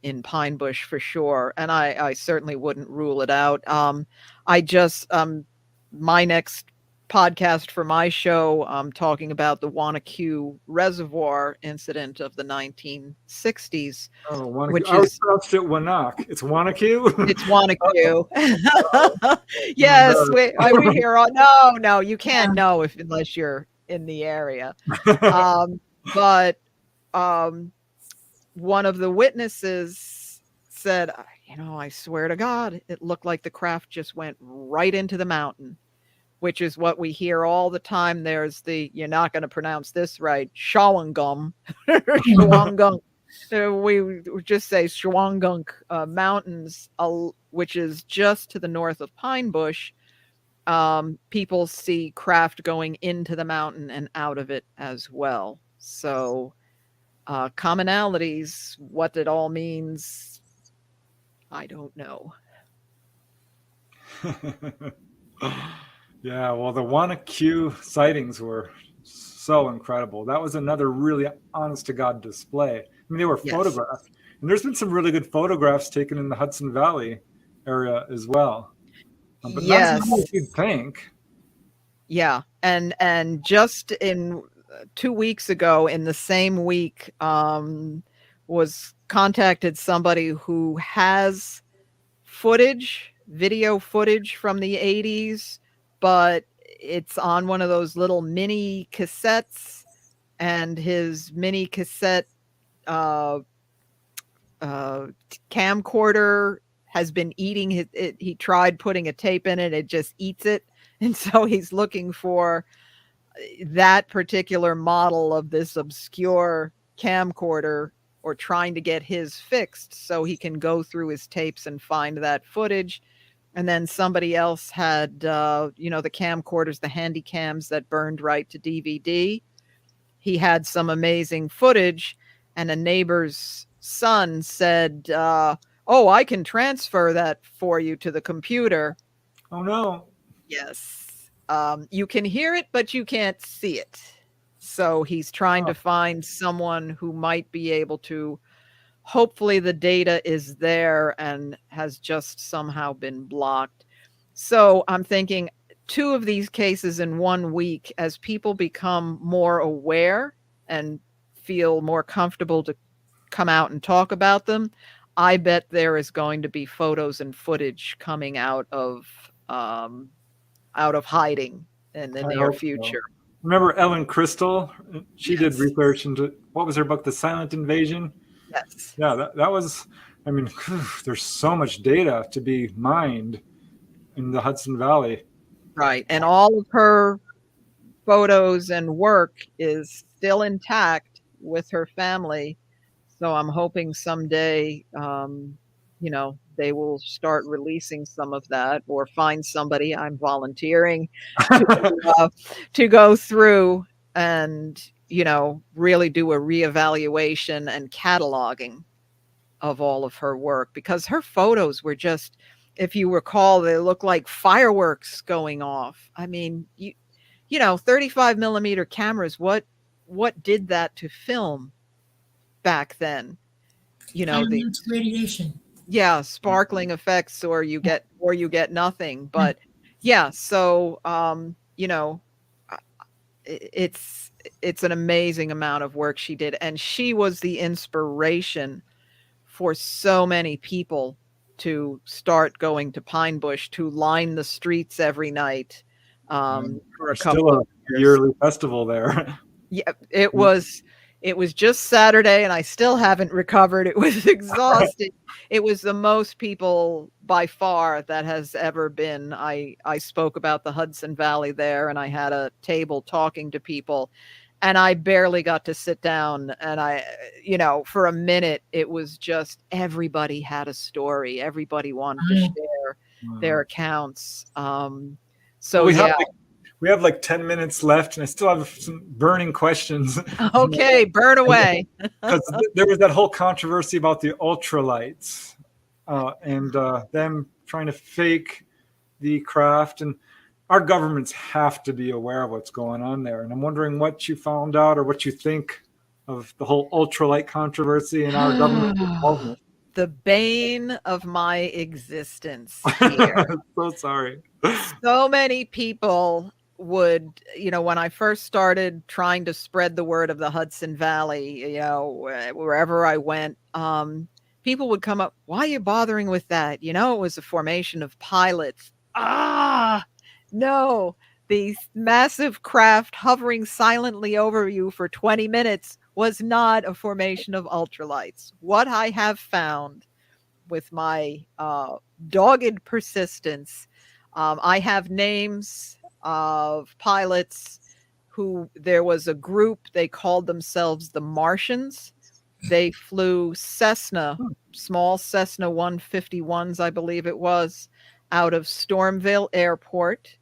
C: in Pine Bush for sure. And I certainly wouldn't rule it out. I just, my next podcast for my show, I'm talking about the Wanacue Reservoir incident of the 1960s.
B: Oh, Wanacue.
C: Which
B: I always
C: is
B: pronounced it Wannock. It's Wanacue?
C: it's Wanacue. Yes, we hear all, no, you can't know unless you're in the area. But one of the witnesses said, I swear to God, it looked like the craft just went right into the mountain, which is what we hear all the time. There's you're not going to pronounce this right, Shawangunk. Shawangunk. We just say Shawangunk Mountains, which is just to the north of Pine Bush. People see craft going into the mountain and out of it as well. So commonalities, what it all means, I don't know.
B: Yeah, well, the Wanacue sightings were so incredible. That was another really honest to God display. I mean, they were photographed. And there's been some really good photographs taken in the Hudson Valley area as well. But not as many as you'd think.
C: Yeah. And just in 2 weeks ago, in the same week, was contacted somebody who has video footage from the 80s, but it's on one of those little mini cassettes, and his mini cassette camcorder has been eating it. He tried putting a tape in it, it just eats it. And so he's looking for that particular model of this obscure camcorder, or trying to get his fixed so he can go through his tapes and find that footage. And then somebody else had, the camcorders, the handy cams that burned right to DVD. He had some amazing footage, and a neighbor's son said, I can transfer that for you to the computer.
B: Oh, no.
C: Yes. You can hear it, but you can't see it. So he's trying to find someone who might be able to, hopefully the data is there and has just somehow been blocked. So I'm thinking 2 of these cases in 1 week, as people become more aware and feel more comfortable to come out and talk about them, I bet there is going to be photos and footage coming out of hiding in the near future.
B: So. Remember Ellen Crystal? She did research into, what was her book, The Silent Invasion?
C: Yes.
B: Yeah, that was, I mean, there's so much data to be mined in the Hudson Valley.
C: Right. And all of her photos and work is still intact with her family. So I'm hoping someday, they will start releasing some of that, or find somebody. I'm volunteering to, to go through and, really do a reevaluation and cataloging of all of her work, because her photos were just, if you recall, they look like fireworks going off. I mean, 35 millimeter cameras, what did that to film back then?
A: Elements radiation.
C: Yeah, sparkling effects, or you get nothing. But yeah, so it's an amazing amount of work she did, and she was the inspiration for so many people to start going to Pine Bush, to line the streets every night for a couple of years.
B: Yearly festival there.
C: Yeah, it was just Saturday, and I still haven't recovered. It was exhausting. It was the most people by far that has ever been. I spoke about the Hudson Valley there, and I had a table talking to people, and I barely got to sit down. And for a minute, it was just everybody had a story. Everybody wanted to share their accounts. So
B: we have like 10 minutes left, and I still have some burning questions.
C: Okay, burn away.
B: Because there was that whole controversy about the ultralights and them trying to fake the craft. And our governments have to be aware of what's going on there. And I'm wondering what you found out, or what you think of the whole ultralight controversy and our government involvement.
C: The bane of my existence here.
B: So sorry.
C: So many people would, when I first started trying to spread the word of the Hudson Valley, wherever I went, people would come up, why are you bothering with that? It was a formation of pilots. No, these massive craft hovering silently over you for 20 minutes was not a formation of ultralights. What I have found with my dogged persistence, I have names of pilots who, there was a group, they called themselves the Martians. They flew Cessna, small Cessna 151s, I believe it was, out of Stormville Airport.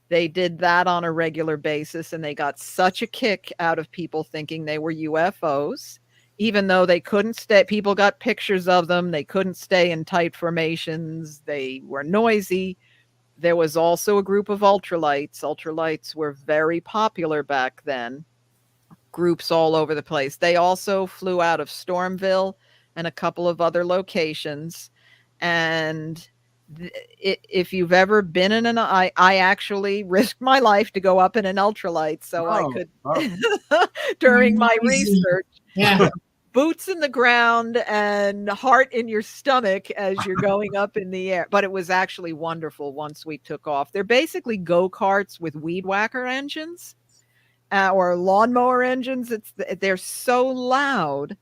C: They did that on a regular basis, and they got such a kick out of people thinking they were UFOs, even though they couldn't stay. People got pictures of them. They couldn't stay in tight formations. They were noisy. There was also a group of ultralights. Ultralights were very popular back then. Groups all over the place. They also flew out of Stormville and a couple of other locations. And if you've ever been in I actually risked my life to go up in an ultralight so I could, during my research.
A: Yeah.
C: Boots in the ground and heart in your stomach as you're going up in the air. But it was actually wonderful once we took off. They're basically go-karts with weed whacker engines or lawnmower engines. They're so loud.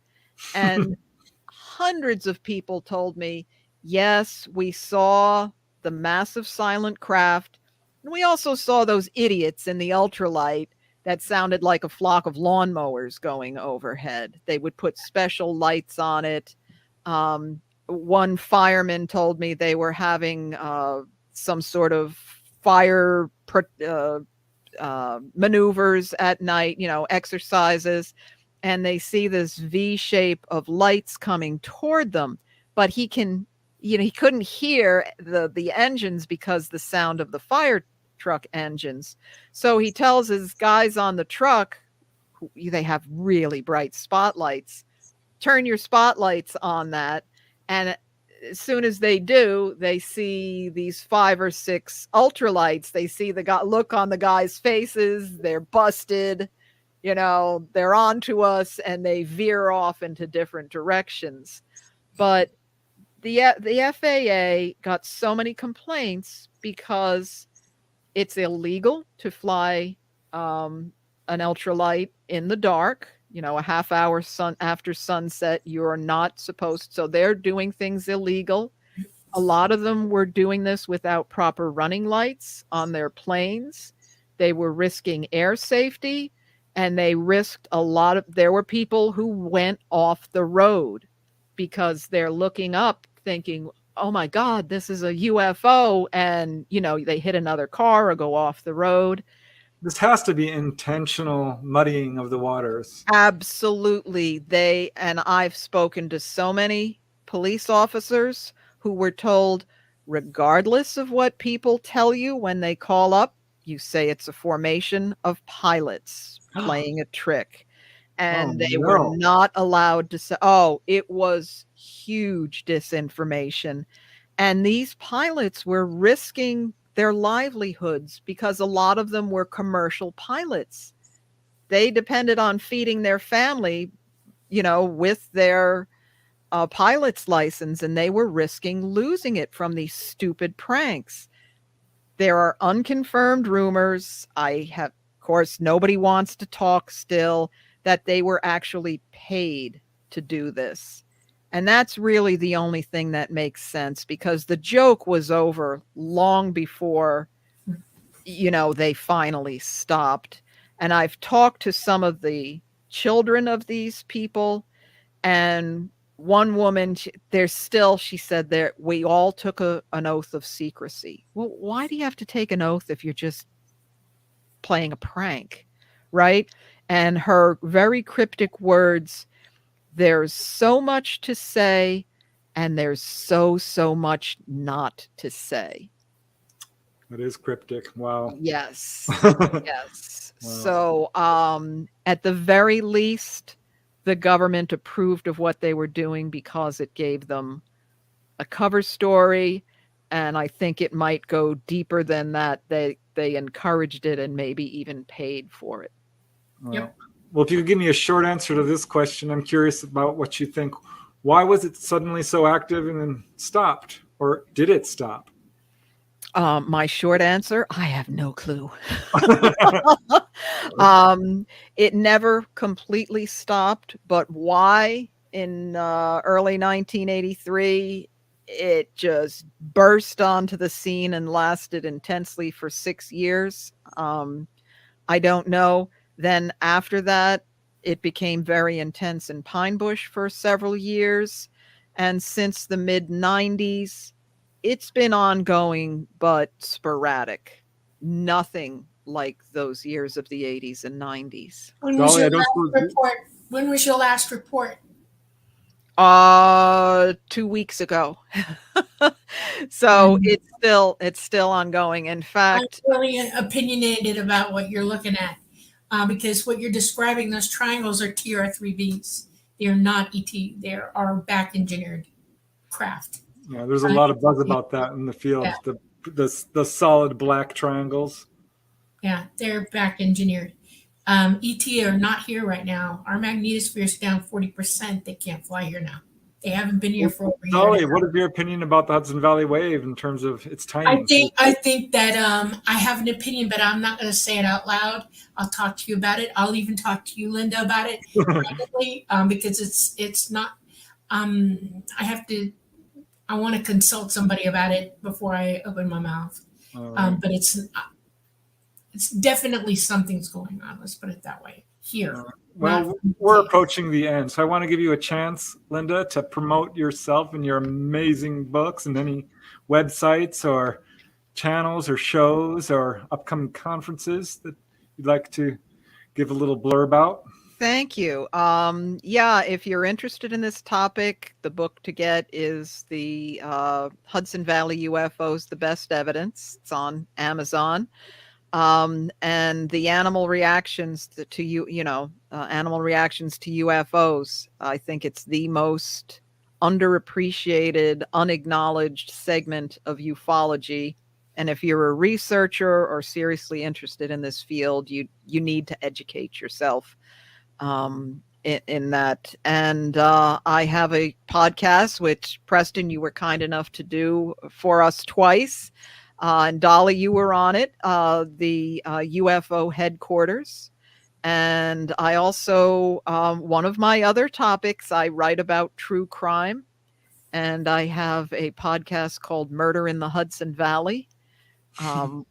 C: And hundreds of people told me, yes, we saw the massive silent craft. And we also saw those idiots in the ultralight that sounded like a flock of lawnmowers going overhead. They would put special lights on it. One fireman told me they were having some sort of fire maneuvers at night, exercises, and they see this V shape of lights coming toward them, but he couldn't hear the engines because the sound of the fire truck engines. So he tells his guys on the truck, they have really bright spotlights, turn your spotlights on that. And as soon as they do, they see these 5 or 6 ultralights. They see the look on the guys' faces. They're busted, they're on to us, and they veer off into different directions. But the FAA got so many complaints because it's illegal to fly an ultralight in the dark, a half hour after sunset. You're not supposed. So they're doing things illegal. A lot of them were doing this without proper running lights on their planes. They were risking air safety, and they risked there were people who went off the road because they're looking up thinking, oh my God, this is a UFO. And, they hit another car or go off the road.
B: This has to be intentional muddying of the waters.
C: Absolutely. And I've spoken to so many police officers who were told, regardless of what people tell you when they call up, you say it's a formation of pilots playing a trick. And they were
B: no.
C: not allowed to say, oh, it was huge disinformation. And these pilots were risking their livelihoods because a lot of them were commercial pilots. They depended on feeding their family, with their pilot's license, and they were risking losing it from these stupid pranks. There are unconfirmed rumors. Of course, nobody wants to talk still, that they were actually paid to do this. And that's really the only thing that makes sense, because the joke was over long before, they finally stopped. And I've talked to some of the children of these people, and one woman, she said that we all took an oath of secrecy. Well, why do you have to take an oath if you're just playing a prank, right? And her very cryptic words, there's so much to say, and there's so much not to say.
B: That is cryptic. Wow.
C: Yes. Yes.
B: Wow.
C: So, at the very least, the government approved of what they were doing because it gave them a cover story. And I think it might go deeper than that. They encouraged it and maybe even paid for it.
A: Yep.
B: Well, if you could give me a short answer to this question, I'm curious about what you think. Why was it suddenly so active and then stopped? Or did it stop?
C: My short answer, I have no clue. It never completely stopped, but why in early 1983, it just burst onto the scene and lasted intensely for 6 years. I don't know. Then after that, it became very intense in Pine Bush for several years. And since the mid-90s, it's been ongoing, but sporadic. Nothing like those years of the 80s and 90s.
A: When was your last report? When was your last report?
C: 2 weeks ago. So it's still ongoing. In fact,
A: I'm really opinionated about what you're looking at, because what you're describing, those triangles are TR3Bs. They are not ET. They are back engineered craft.
B: Yeah, there's a lot of buzz about that in the field.
A: Yeah.
B: The solid black triangles.
A: Yeah, they're back engineered. ET are not here right now. Our magnetosphere is down 40%. They can't fly here now. They haven't been here for over a year.
B: Dolly, what is your opinion about the Hudson Valley Wave in terms of its timing?
A: I think that I have an opinion, but I'm not going to say it out loud. I'll talk to you about it. I'll even talk to you, Linda, about it privately, because it's not. I want to consult somebody about it before I open my mouth. But it's definitely something's going on. Let's put it that way here.
B: Well, we're approaching the end, so I want to give you a chance, Linda, to promote yourself and your amazing books and any websites or channels or shows or upcoming conferences that you'd like to give a little blurb out.
C: Thank you. Yeah, if you're interested in this topic, the book to get is the Hudson Valley UFOs, The Best Evidence. It's on Amazon. And the animal reactions to animal reactions to UFOs. I think it's the most underappreciated, unacknowledged segment of ufology. And if you're a researcher or seriously interested in this field, you need to educate yourself in that. And I have a podcast, which Preston, you were kind enough to do for us twice. And Dolly, you were on it, the UFO headquarters. And I also, one of my other topics, I write about true crime. And I have a podcast called Murder in the Hudson Valley,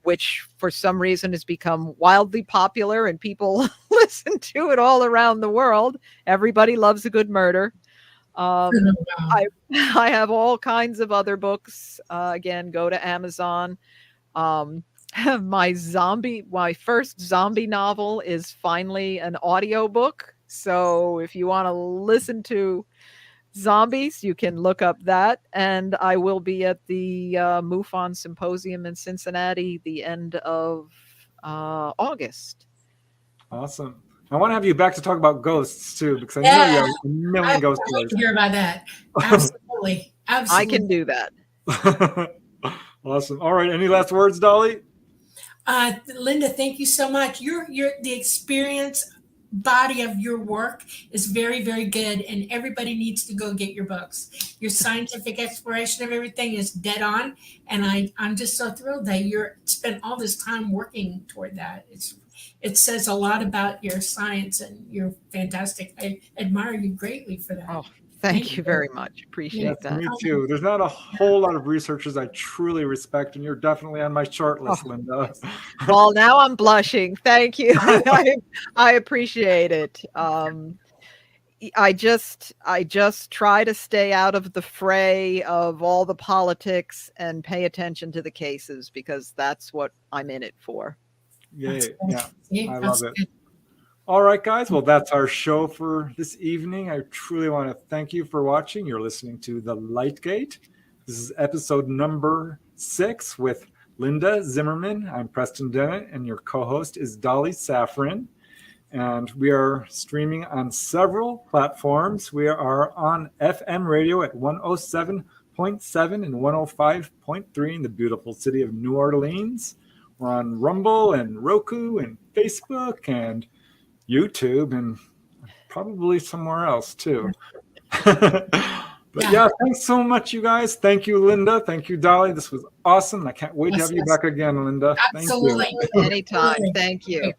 C: which for some reason has become wildly popular and people listen to it all around the world. Everybody loves a good murder. Um,
A: Wow.
C: I have all kinds of other books. Again, go to Amazon. Um, my first zombie novel is finally an audiobook. So if you want to listen to zombies, you can look up that. And I will be at the MUFON Symposium in Cincinnati the end of August.
B: Awesome. I want to have you back to talk about ghosts too, because I know you
A: Yeah,
B: have a million ghost
A: I'd like
B: stories.
A: to hear about that. Absolutely.
C: I can do that.
B: Awesome. All right. Any last words, Dolly?
A: Linda, thank you so much. The experience body of your work is very, very good, and everybody needs to go get your books. Your scientific exploration of everything is dead on, and I'm just so thrilled that you're spent all this time working toward that. It says a lot about your science, and you're fantastic. I admire you greatly for that.
C: Oh, thank you very much. Appreciate that.
B: Me too. There's not a whole lot of researchers I truly respect, and you're definitely on my short list, Linda.
C: Well, now I'm blushing. Thank you. I appreciate it. I just try to stay out of the fray of all the politics and pay attention to the cases, because that's what I'm in it for.
B: Yay. Yeah, I love it. All right, guys. Well, that's our show for this evening. I truly want to thank you for watching. You're listening to the LightGate. This is episode number 6 with Linda Zimmerman. I'm Preston Dennett, and your co-host is Dolly Safran. And we are streaming on several platforms. We are on FM radio at 107.7 and 105.3 in the beautiful city of New Orleans. We're on Rumble and Roku and Facebook and YouTube and probably somewhere else too. But yeah, thanks so much, you guys. Thank you, Linda. Thank you, Dolly. This was awesome. I can't wait to have you back again, Linda.
A: Absolutely.
B: Thank you.
C: Anytime. Thank you.